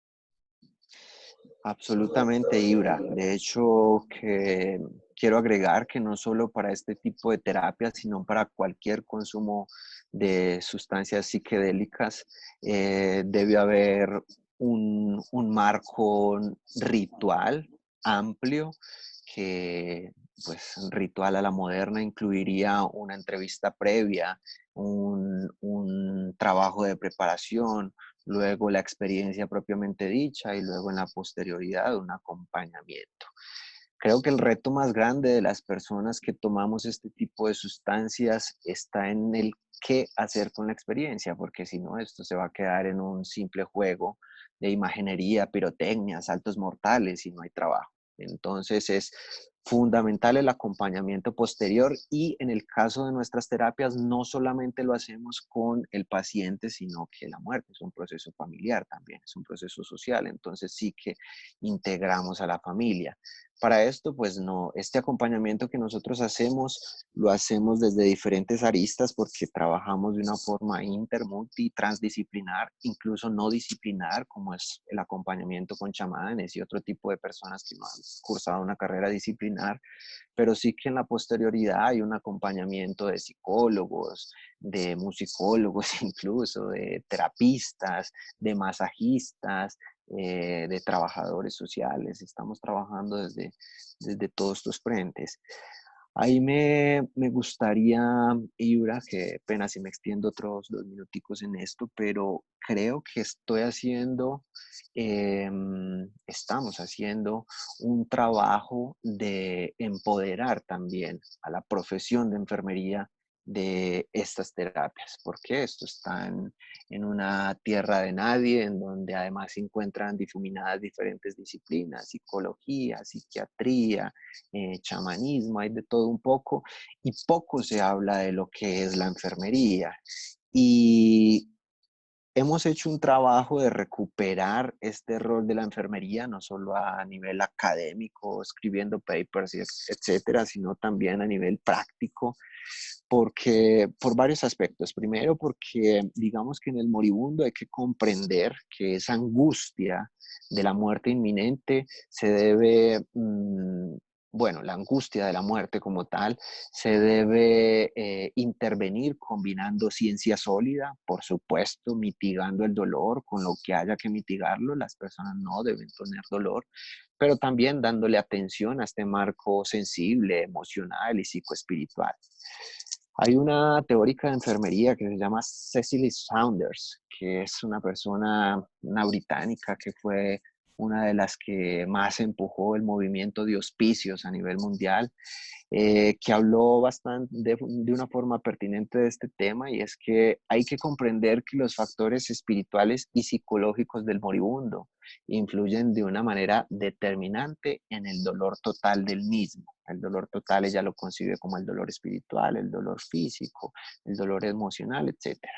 Absolutamente, Ibra. De hecho, que quiero agregar que no solo para este tipo de terapias, sino para cualquier consumo de sustancias psiquedélicas, debe haber un marco ritual amplio que, pues, ritual a la moderna incluiría una entrevista previa, un trabajo de preparación, luego la experiencia propiamente dicha y luego en la posterioridad un acompañamiento. Creo que el reto más grande de las personas que tomamos este tipo de sustancias está en el qué hacer con la experiencia, porque si no, esto se va a quedar en un simple juego de imaginería, pirotecnia, saltos mortales y no hay trabajo. Entonces es fundamental el acompañamiento posterior y en el caso de nuestras terapias no solamente lo hacemos con el paciente, sino que la muerte es un proceso familiar también, es un proceso social, entonces sí que integramos a la familia. Para esto, pues no, este acompañamiento que nosotros hacemos, lo hacemos desde diferentes aristas porque trabajamos de una forma inter, multi, transdisciplinar, incluso no disciplinar, como es el acompañamiento con chamanes y otro tipo de personas que no han cursado una carrera disciplinar, pero sí que en la posterioridad hay un acompañamiento de psicólogos, de musicólogos incluso, de terapistas, de masajistas, de trabajadores sociales. Estamos trabajando desde todos estos frentes. Ahí me gustaría, Ibra, que apenas si me extiendo otros 2 minuticos en esto, pero creo que estamos haciendo un trabajo de empoderar también a la profesión de enfermería de estas terapias, porque esto está en una tierra de nadie, en donde además se encuentran difuminadas diferentes disciplinas, psicología, psiquiatría, chamanismo, hay de todo un poco, y poco se habla de lo que es la enfermería. Y hemos hecho un trabajo de recuperar este rol de la enfermería, no solo a nivel académico, escribiendo papers, etcétera, sino también a nivel práctico, porque por varios aspectos. Primero, porque digamos que en el moribundo hay que comprender que esa angustia de la muerte inminente se debe, bueno, la angustia de la muerte como tal, se debe intervenir combinando ciencia sólida, por supuesto, mitigando el dolor con lo que haya que mitigarlo. Las personas no deben tener dolor, pero también dándole atención a este marco sensible, emocional y psicoespiritual. Hay una teórica de enfermería que se llama Cecily Saunders, que es una británica que fue una de las que más empujó el movimiento de hospicios a nivel mundial, que habló de una forma pertinente de este tema, y es que hay que comprender que los factores espirituales y psicológicos del moribundo influyen de una manera determinante en el dolor total del mismo. El dolor total ella lo concibe como el dolor espiritual, el dolor físico, el dolor emocional, etcétera.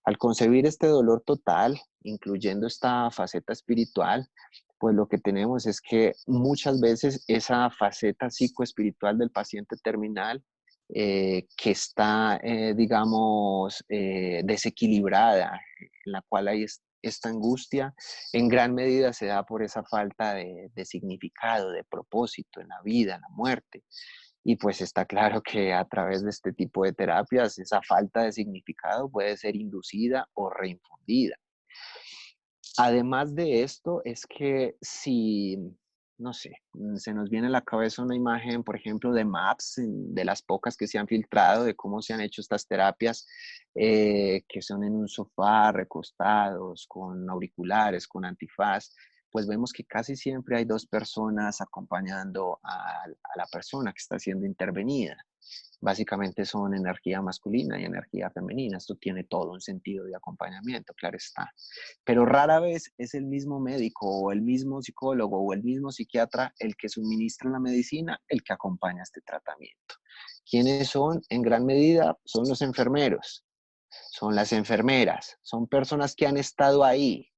Al concebir este dolor total, incluyendo esta faceta espiritual, pues lo que tenemos es que muchas veces esa faceta psicoespiritual del paciente terminal que está, digamos, desequilibrada, en la cual hay esta angustia, en gran medida se da por esa falta de significado, de propósito en la vida, en la muerte. Y pues está claro que a través de este tipo de terapias, esa falta de significado puede ser inducida o reinfundida. Además de esto, es que si, no sé, se nos viene a la cabeza una imagen, por ejemplo, de MAPS, de las pocas que se han filtrado, de cómo se han hecho estas terapias, que son en un sofá, recostados, con auriculares, con antifaz, pues vemos que casi siempre hay dos personas acompañando a la persona que está siendo intervenida. Básicamente son energía masculina y energía femenina. Esto tiene todo un sentido de acompañamiento, claro está. Pero rara vez es el mismo médico o el mismo psicólogo o el mismo psiquiatra el que suministra la medicina, el que acompaña este tratamiento. ¿Quiénes son? En gran medida son los enfermeros, son las enfermeras, son personas que han estado ahí,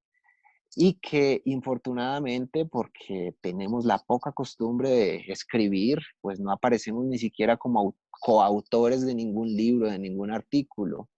y que infortunadamente, porque tenemos la poca costumbre de escribir, pues no aparecemos ni siquiera como coautores de ningún libro, de ningún artículo.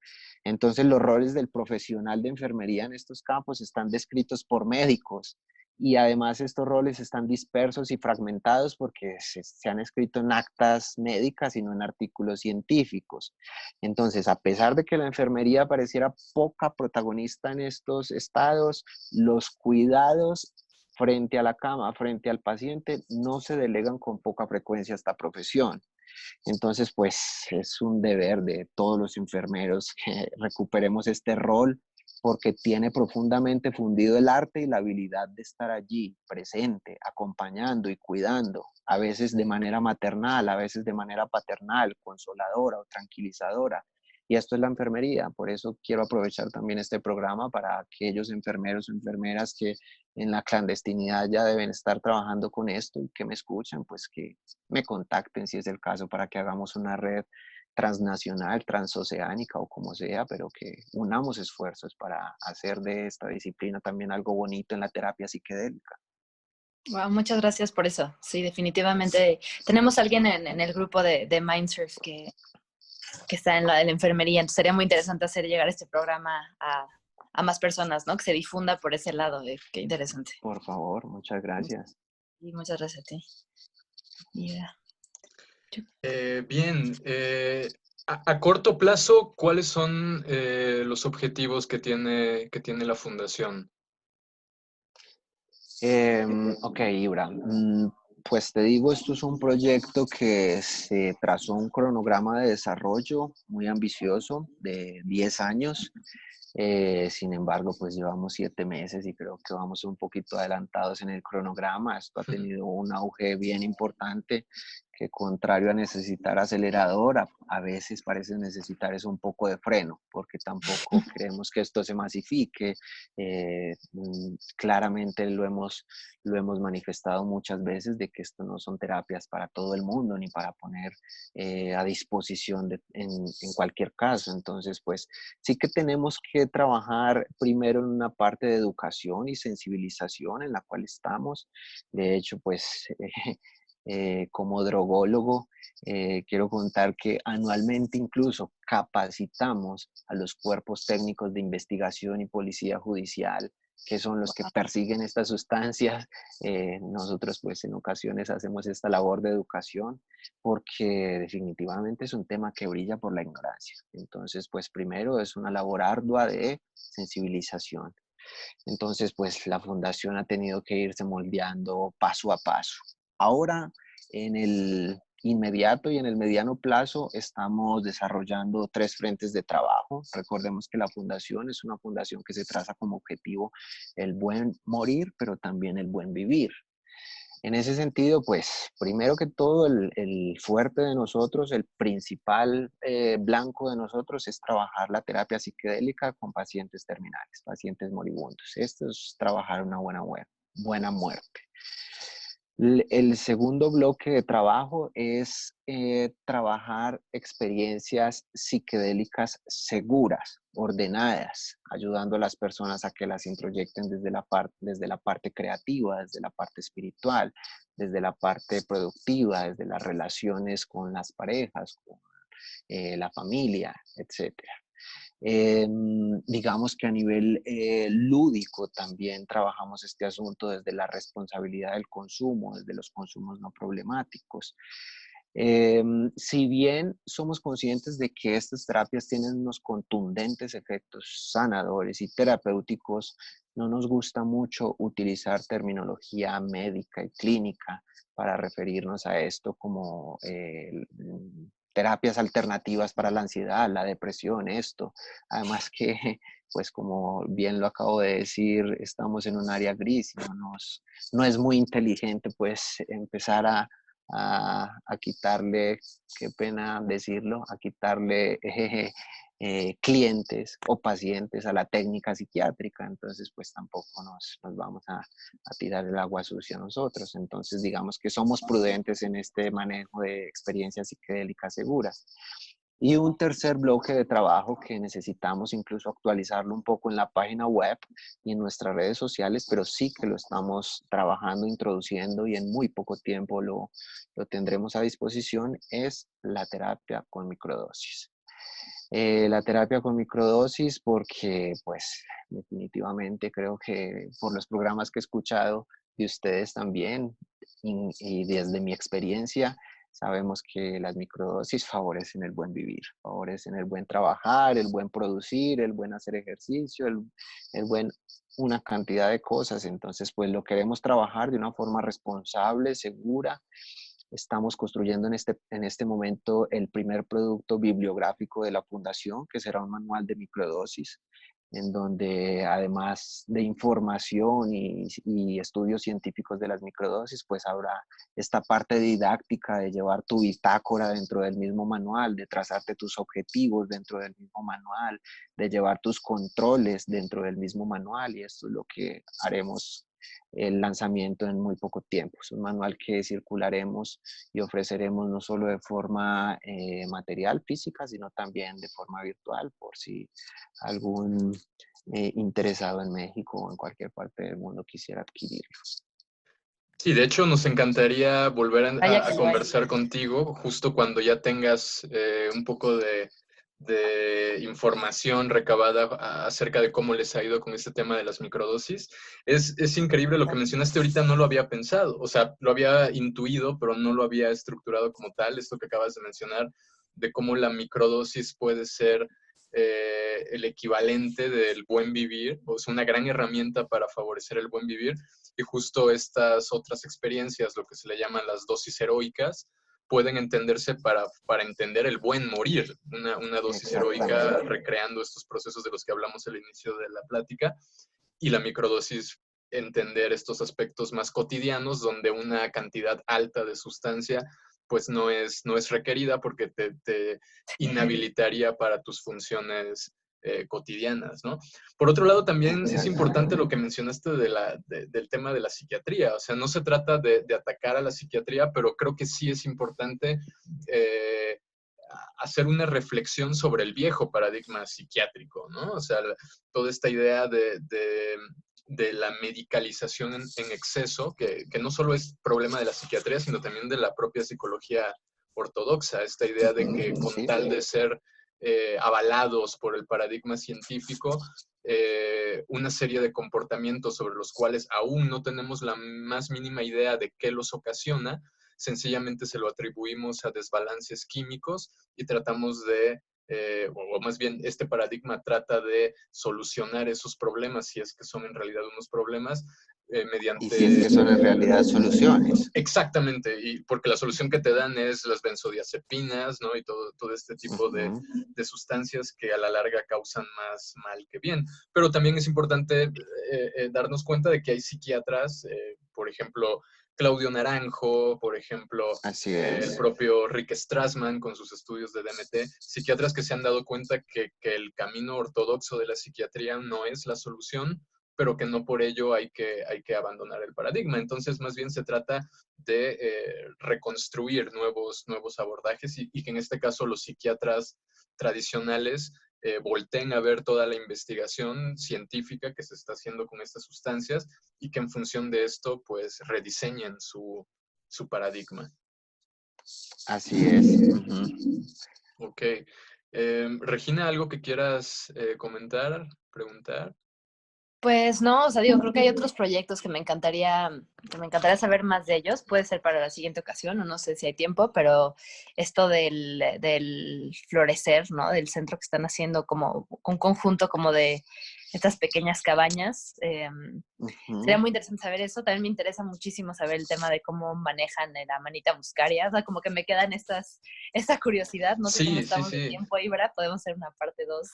Entonces los roles del profesional de enfermería en estos campos están descritos por médicos, y además estos roles están dispersos y fragmentados porque se han escrito en actas médicas y no en artículos científicos. Entonces, a pesar de que la enfermería pareciera poca protagonista en estos estados, los cuidados frente a la cama, frente al paciente, no se delegan con poca frecuencia a esta profesión. Entonces, pues es un deber de todos los enfermeros que recuperemos este rol, porque tiene profundamente fundido el arte y la habilidad de estar allí, presente, acompañando y cuidando, a veces de manera maternal, a veces de manera paternal, consoladora o tranquilizadora. Y esto es la enfermería. Por eso quiero aprovechar también este programa para aquellos enfermeros o enfermeras que en la clandestinidad ya deben estar trabajando con esto y que me escuchan, pues que me contacten si es el caso, para que hagamos una red transnacional, transoceánica o como sea, pero que unamos esfuerzos para hacer de esta disciplina también algo bonito en la terapia psiquedélica. Wow, muchas gracias por eso. Sí, definitivamente. Tenemos a alguien en el grupo de Mindsurf que está en la enfermería, entonces sería muy interesante hacer llegar este programa a más personas, ¿no? Que se difunda por ese lado. Qué interesante. Por favor, muchas gracias. Y muchas gracias a ti. Yeah. Bien, a corto plazo, ¿cuáles son los objetivos que tiene la fundación? Ok, Ibra. Pues te digo, esto es un proyecto que se trazó un cronograma de desarrollo muy ambicioso de 10 años. Sin embargo, pues llevamos 7 meses y creo que vamos un poquito adelantados en el cronograma. Esto ha tenido un auge bien importante que contrario a necesitar acelerador, a veces parece necesitar es un poco de freno, porque tampoco queremos que esto se masifique. Claramente lo hemos manifestado muchas veces de que esto no son terapias para todo el mundo, ni para poner a disposición en cualquier caso. Entonces, pues sí que tenemos que trabajar primero en una parte de educación y sensibilización en la cual estamos. De hecho, pues como drogólogo, quiero contar que anualmente incluso capacitamos a los cuerpos técnicos de investigación y policía judicial, que son los que persiguen estas sustancias. Nosotros pues en ocasiones hacemos esta labor de educación porque definitivamente es un tema que brilla por la ignorancia. Entonces, pues primero es una labor ardua de sensibilización. Entonces, pues la fundación ha tenido que irse moldeando paso a paso. Ahora, en el inmediato y en el mediano plazo, estamos desarrollando 3 frentes de trabajo. Recordemos que la fundación es una fundación que se traza como objetivo el buen morir, pero también el buen vivir. En ese sentido, pues, primero que todo, el fuerte de nosotros, el principal blanco de nosotros es trabajar la terapia psicodélica con pacientes terminales, pacientes moribundos. Esto es trabajar una buena muerte. El segundo bloque de trabajo es trabajar experiencias psiquedélicas seguras, ordenadas, ayudando a las personas a que las introyecten desde la parte creativa, desde la parte espiritual, desde la parte productiva, desde las relaciones con las parejas, con la familia, etcétera. Digamos que a nivel lúdico también trabajamos este asunto desde la responsabilidad del consumo, desde los consumos no problemáticos. Si bien somos conscientes de que estas terapias tienen unos contundentes efectos sanadores y terapéuticos, no nos gusta mucho utilizar terminología médica y clínica para referirnos a esto como terapias alternativas para la ansiedad, la depresión, esto. Además que, pues como bien lo acabo de decir, estamos en un área gris, no es muy inteligente pues empezar a quitarle, qué pena decirlo, a quitarle clientes o pacientes a la técnica psiquiátrica. Entonces pues tampoco nos vamos a tirar el agua sucia a nosotros. Entonces digamos que somos prudentes en este manejo de experiencias psicodélicas seguras. Y un tercer bloque de trabajo que necesitamos incluso actualizarlo un poco en la página web y en nuestras redes sociales, pero sí que lo estamos trabajando, introduciendo y en muy poco tiempo lo tendremos a disposición, es la terapia con microdosis. La terapia con microdosis porque pues definitivamente creo que por los programas que he escuchado de ustedes también y desde mi experiencia, sabemos que las microdosis favorecen el buen vivir, favorecen el buen trabajar, el buen producir, el buen hacer ejercicio, el buen una cantidad de cosas. Entonces, pues lo queremos trabajar de una forma responsable, segura. Estamos construyendo en este momento el primer producto bibliográfico de la fundación, que será un manual de microdosis, en donde además de información y estudios científicos de las microdosis, pues habrá esta parte didáctica de llevar tu bitácora dentro del mismo manual, de trazarte tus objetivos dentro del mismo manual, de llevar tus controles dentro del mismo manual, y esto es lo que haremos el lanzamiento en muy poco tiempo. Es un manual que circularemos y ofreceremos no solo de forma material, física, sino también de forma virtual, por si algún interesado en México o en cualquier parte del mundo quisiera adquirirlo. Sí, de hecho nos encantaría volver a conversar contigo justo cuando ya tengas un poco de información recabada acerca de cómo les ha ido con este tema de las microdosis. Es increíble lo que mencionaste ahorita, no lo había pensado, o sea, lo había intuido, pero no lo había estructurado como tal, esto que acabas de mencionar, de cómo la microdosis puede ser el equivalente del buen vivir, o sea, una gran herramienta para favorecer el buen vivir. Y justo estas otras experiencias, lo que se le llaman las dosis heroicas, pueden entenderse para entender el buen morir, una dosis heroica recreando estos procesos de los que hablamos al inicio de la plática, y la microdosis entender estos aspectos más cotidianos donde una cantidad alta de sustancia pues no es requerida porque te inhabilitaría para tus funciones cotidianas, ¿no? Por otro lado, también es importante lo que mencionaste del tema de la psiquiatría. O sea, no se trata de atacar a la psiquiatría, pero creo que sí es importante hacer una reflexión sobre el viejo paradigma psiquiátrico, ¿no? O sea, toda esta idea de la medicalización en exceso, que no solo es problema de la psiquiatría, sino también de la propia psicología ortodoxa, esta idea de que con Sí. tal de ser avalados por el paradigma científico, una serie de comportamientos sobre los cuales aún no tenemos la más mínima idea de qué los ocasiona, sencillamente se lo atribuimos a desbalances químicos y tratamos de, o más bien este paradigma trata de solucionar esos problemas, si es que son en realidad unos problemas, mediante... Y si es que son en realidad soluciones. Exactamente, y porque la solución que te dan es las benzodiazepinas, ¿no? Y todo este tipo de sustancias que a la larga causan más mal que bien. Pero también es importante darnos cuenta de que hay psiquiatras, por ejemplo, Claudio Naranjo, por ejemplo, Así el es. propio Rick Strassman con sus estudios de DMT, psiquiatras que se han dado cuenta que el camino ortodoxo de la psiquiatría no es la solución, pero que no por ello hay que abandonar el paradigma. Entonces, más bien se trata de reconstruir nuevos abordajes y que en este caso los psiquiatras tradicionales volteen a ver toda la investigación científica que se está haciendo con estas sustancias y que en función de esto, pues, rediseñen su paradigma. Así es. Ok. Regina, ¿algo que quieras comentar, preguntar? Pues no, o sea, digo, creo que hay otros proyectos que me encantaría saber más de ellos. Puede ser para la siguiente ocasión, o no sé si hay tiempo, pero esto del florecer, ¿no? Del centro que están haciendo como un conjunto como de estas pequeñas cabañas. Sería muy interesante saber eso. También me interesa muchísimo saber el tema de cómo manejan la manita muscaria. O sea, como que me quedan esta curiosidad. No sé cómo Sí, sí, estamos de sí, tiempo, Ibra. Podemos hacer una parte 2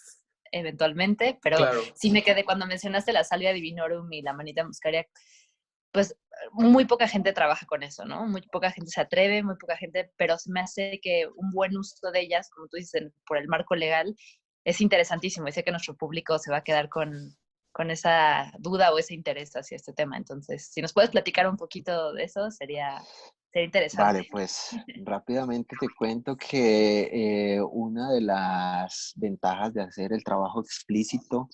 eventualmente, pero claro. sí me quedé cuando mencionaste la salvia divinorum y la manita muscaria, pues muy poca gente trabaja con eso, ¿no? Muy poca gente se atreve, muy poca gente, pero se me hace que un buen uso de ellas, como tú dices, por el marco legal, es interesantísimo y sé que nuestro público se va a quedar con esa duda o ese interés hacia este tema. Entonces, si nos puedes platicar un poquito de eso, sería Vale, interesante. pues rápidamente te cuento que una de las ventajas de hacer el trabajo explícito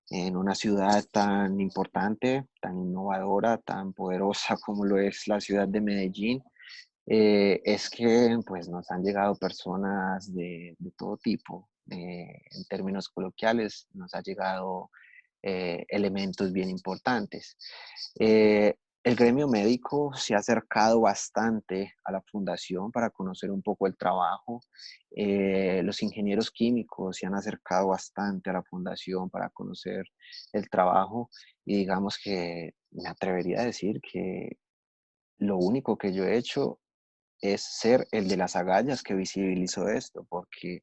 en una ciudad tan importante, tan innovadora, tan poderosa como lo es la ciudad de Medellín, es que pues nos han llegado personas de todo tipo. En términos coloquiales, nos ha llegado elementos bien importantes. El gremio médico se ha acercado bastante a la fundación para conocer un poco el trabajo. Los ingenieros químicos se han acercado bastante a la fundación para conocer el trabajo y digamos que me atrevería a decir que lo único que yo he hecho es ser el de las agallas que visibilizó esto, porque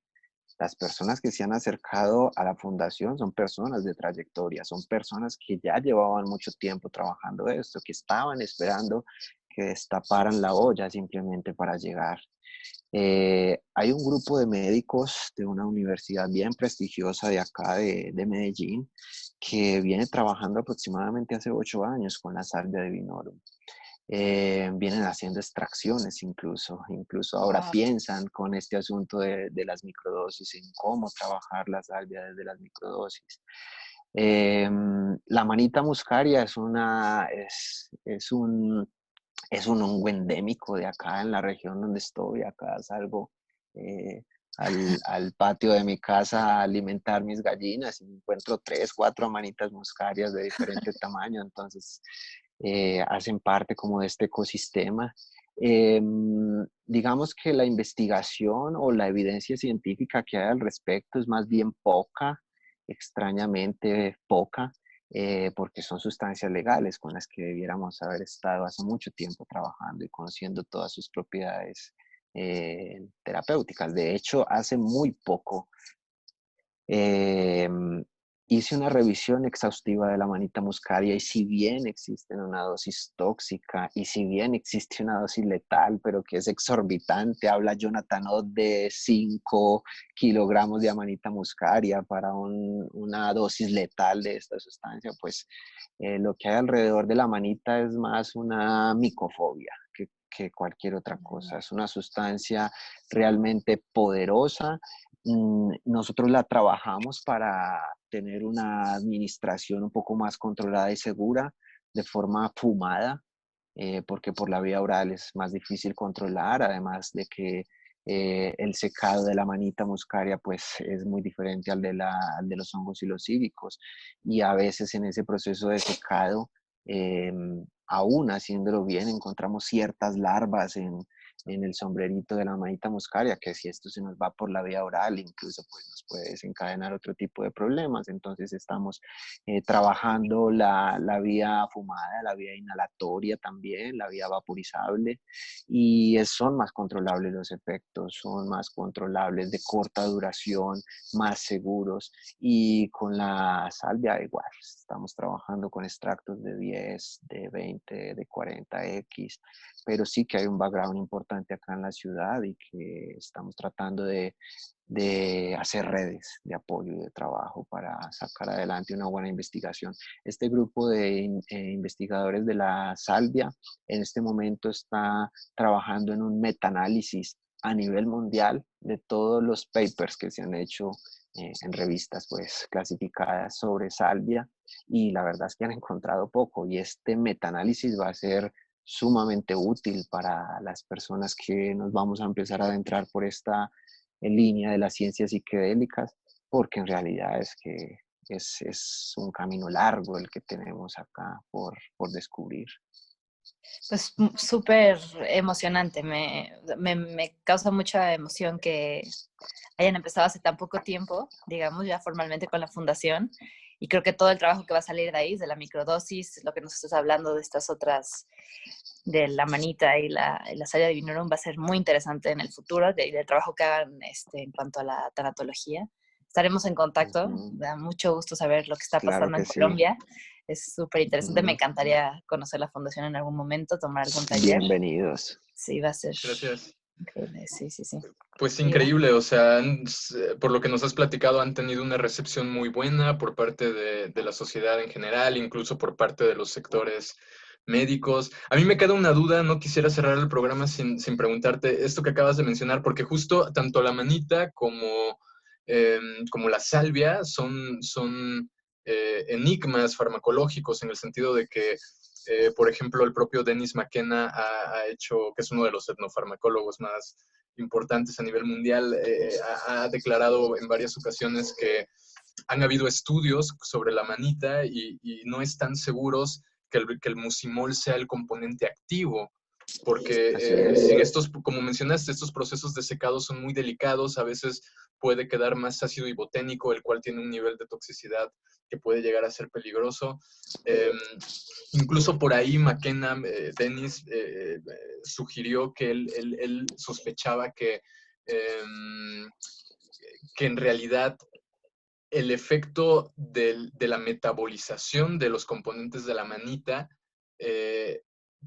las personas que se han acercado a la fundación son personas de trayectoria, son personas que ya llevaban mucho tiempo trabajando esto, que estaban esperando que destaparan la olla simplemente para llegar. Hay un grupo de médicos de una universidad bien prestigiosa de acá de Medellín que viene trabajando aproximadamente hace 8 años con la salvia de Vinorum. Vienen haciendo extracciones incluso ahora Wow. piensan con este asunto de las microdosis en cómo trabajar la salvia desde las microdosis. La manita muscaria es un hongo endémico de acá en la región donde estoy. Acá salgo eh, al patio de mi casa a alimentar mis gallinas y encuentro 3, 4 manitas muscarias de diferente tamaño. Entonces, hacen parte como de este ecosistema. Digamos que la investigación o la evidencia científica que hay al respecto es más bien poca, extrañamente poca, porque son sustancias legales con las que debiéramos haber estado hace mucho tiempo trabajando y conociendo todas sus propiedades terapéuticas. De hecho, hace muy poco, eh, hice una revisión exhaustiva de la manita muscaria y si bien existe una dosis tóxica y si bien existe una dosis letal, pero que es exorbitante, habla Jonathan Ott de 5 kilogramos de amanita muscaria para una dosis letal de esta sustancia, pues lo que hay alrededor de la manita es más una micofobia que cualquier otra cosa. Es una sustancia realmente poderosa. Nosotros la trabajamos para tener una administración un poco más controlada y segura, de forma fumada, porque por la vía oral es más difícil controlar, además de que el secado de la manita muscaria pues es muy diferente al de los hongos psilocíbicos, y a veces en ese proceso de secado, aún haciéndolo bien, encontramos ciertas larvas en el sombrerito de la manita muscaria, que si esto se nos va por la vía oral, incluso pues nos puede desencadenar otro tipo de problemas. Entonces estamos trabajando la vía fumada, la vía inhalatoria también, la vía vaporizable, y son más controlables los efectos, son más controlables, de corta duración, más seguros. Y con la salvia igual, estamos trabajando con extractos de 10, de 20, de 40x, pero sí que hay un background importante acá en la ciudad y que estamos tratando de hacer redes de apoyo y de trabajo para sacar adelante una buena investigación. Este grupo de investigadores de la salvia en este momento está trabajando en un metaanálisis a nivel mundial de todos los papers que se han hecho en revistas pues clasificadas sobre salvia, y la verdad es que han encontrado poco, y este metaanálisis va a ser sumamente útil para las personas que nos vamos a empezar a adentrar por esta línea de las ciencias psicodélicas, porque en realidad es que es un camino largo el que tenemos acá por descubrir. Pues súper emocionante, me causa mucha emoción que hayan empezado hace tan poco tiempo, digamos, ya formalmente con la fundación, y creo que todo el trabajo que va a salir de ahí, de la microdosis, lo que nos estás hablando de estas otras, de la manita y la salvia divinorum, va a ser muy interesante en el futuro, del trabajo que hagan en cuanto a la tanatología. Estaremos en contacto, me da mucho gusto saber lo que está Claro pasando en que sí. Colombia. Es súper interesante, me encantaría conocer la fundación en algún momento, tomar algún taller. Bienvenidos. Sí, va a ser Gracias. increíble, sí. Pues increíble, o sea, por lo que nos has platicado, han tenido una recepción muy buena por parte de la sociedad en general, incluso por parte de los sectores médicos. A mí me queda una duda, no quisiera cerrar el programa sin preguntarte esto que acabas de mencionar, porque justo tanto la manita como la salvia son enigmas farmacológicos en el sentido de que, por ejemplo, el propio Dennis McKenna ha hecho, que es uno de los etnofarmacólogos más importantes a nivel mundial, ha declarado en varias ocasiones que han habido estudios sobre la manita y no están seguros que el mucimol sea el componente activo, porque en estos, como mencionaste, estos procesos de secado son muy delicados, a veces puede quedar más ácido hipoténico, el cual tiene un nivel de toxicidad que puede llegar a ser peligroso. Incluso por ahí McKenna, Dennis, sugirió que él sospechaba que en realidad el efecto de la metabolización de los componentes de la manita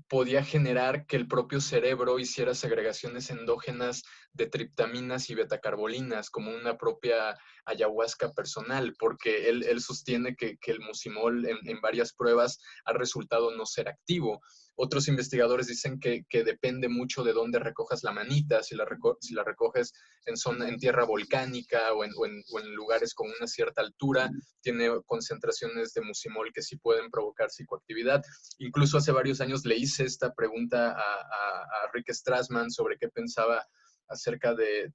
podía generar que el propio cerebro hiciera segregaciones endógenas de triptaminas y betacarbolinas, como una propia ayahuasca personal, porque él sostiene que el mucimol en varias pruebas ha resultado no ser activo. Otros investigadores dicen que depende mucho de dónde recojas la manita, si la recoges en tierra volcánica o en lugares con una cierta altura, tiene concentraciones de mucimol que sí pueden provocar psicoactividad. Incluso hace varios años le hice esta pregunta a Rick Strassman sobre qué pensaba acerca de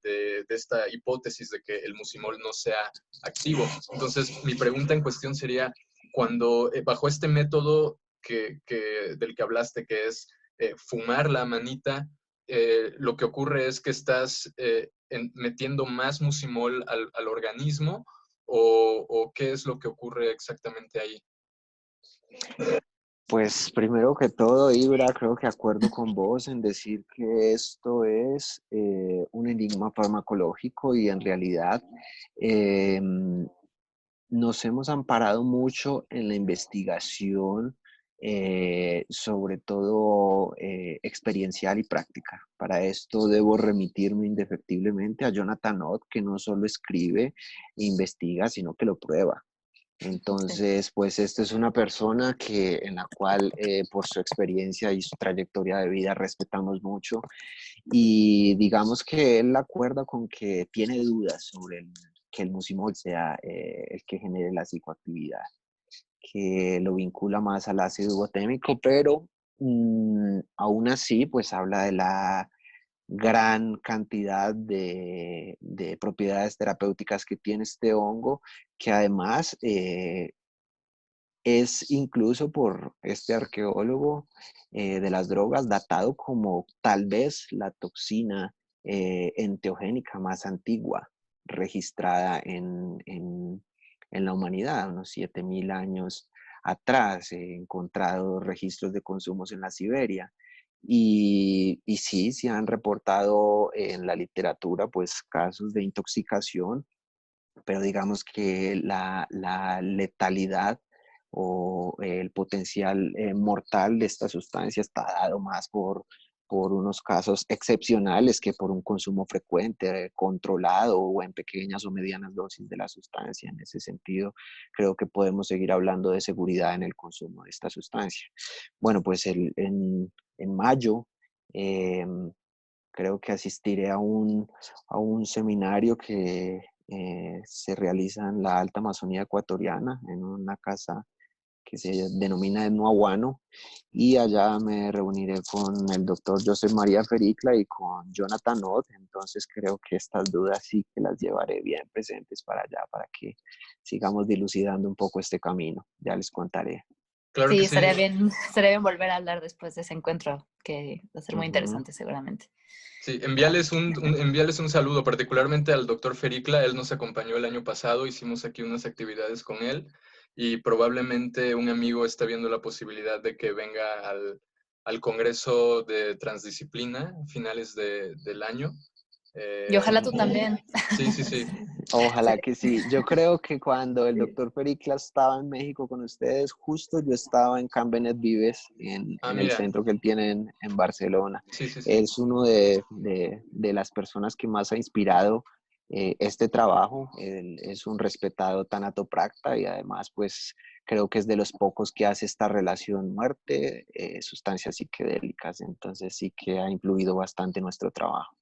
esta hipótesis de que el mucimol no sea activo. Entonces, mi pregunta en cuestión sería, cuando bajo este método del que hablaste, que es fumar la manita, lo que ocurre es que estás metiendo más mucimol al organismo, o qué es lo que ocurre exactamente ahí. Pues primero que todo, Ibra, creo que acuerdo con vos en decir que esto es un enigma farmacológico y en realidad nos hemos amparado mucho en la investigación, sobre todo experiencial y práctica. Para esto debo remitirme indefectiblemente a Jonathan Ott, que no solo escribe e investiga, sino que lo prueba. Entonces, pues esta es una persona en la cual por su experiencia y su trayectoria de vida respetamos mucho, y digamos que él acuerda con que tiene dudas sobre que el mucimol sea el que genere la psicoactividad, que lo vincula más al ácido botémico, pero aún así pues habla de la gran cantidad de propiedades terapéuticas que tiene este hongo, que además es incluso por este arqueólogo de las drogas datado como tal vez la toxina enteogénica más antigua registrada en la humanidad, unos 7.000 años atrás. He encontrado registros de consumos en la Siberia. Y sí, se han reportado en la literatura pues casos de intoxicación, pero digamos que la letalidad o el potencial mortal de esta sustancia está dado más por unos casos excepcionales que por un consumo frecuente, controlado o en pequeñas o medianas dosis de la sustancia. En ese sentido, creo que podemos seguir hablando de seguridad en el consumo de esta sustancia. Bueno, pues en mayo eh, creo que asistiré a un seminario que se realiza en la Alta Amazonía ecuatoriana, en una casa que se denomina Etnoahuano, y allá me reuniré con el doctor José María Fericla y con Jonathan Ott. Entonces creo que estas dudas sí que las llevaré bien presentes para allá, para que sigamos dilucidando un poco este camino. Ya les contaré. Claro que Sí, sí. estaría bien volver a hablar después de ese encuentro, que va a ser muy interesante seguramente. Sí, enviarles un saludo, particularmente al doctor Fericla. Él nos acompañó el año pasado, hicimos aquí unas actividades con él y probablemente un amigo está viendo la posibilidad de que venga al Congreso de Transdisciplina a finales del año. Y ojalá tú también. Sí, sí, sí. Ojalá que sí. Yo creo que cuando el doctor Pericla estaba en México con ustedes, justo yo estaba en Can Benet Vives, en el Mira, centro que él tiene en Barcelona. sí, sí, sí. Es uno de las personas que más ha inspirado este trabajo. Él es un respetado tanatopracta y además, pues, creo que es de los pocos que hace esta relación muerte, sustancias psiquedélicas. Entonces sí que ha influido bastante en nuestro trabajo.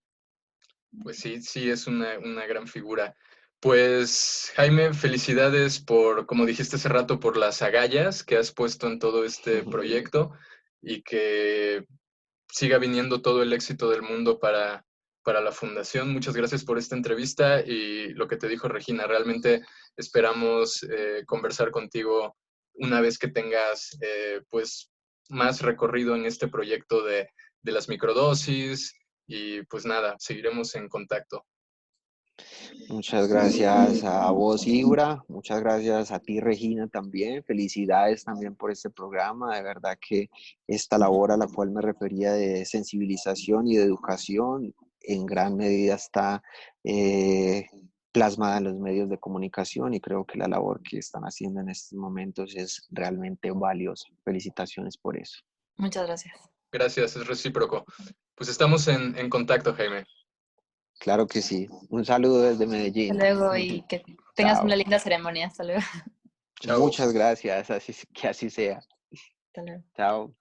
Pues sí, sí, es una gran figura. Pues Jaime, felicidades por, como dijiste hace rato, por las agallas que has puesto en todo este proyecto y que siga viniendo todo el éxito del mundo para la fundación. Muchas gracias por esta entrevista y lo que te dijo Regina, realmente esperamos conversar contigo una vez que tengas pues más recorrido en este proyecto de las microdosis y pues nada, seguiremos en contacto. Muchas gracias a vos, Ibra. Muchas gracias a ti, Regina, también. Felicidades también por este programa. De verdad que esta labor a la cual me refería de sensibilización y de educación en gran medida está plasmada en los medios de comunicación, y creo que la labor que están haciendo en estos momentos es realmente valiosa. Felicitaciones por eso. Muchas gracias. Gracias, es recíproco. Pues estamos en contacto, Jaime. Claro que sí. Un saludo desde Hasta Medellín. luego y que tengas una Chao. linda ceremonia. Hasta luego. Chao. Muchas gracias. Que así sea. Hasta luego. Chao.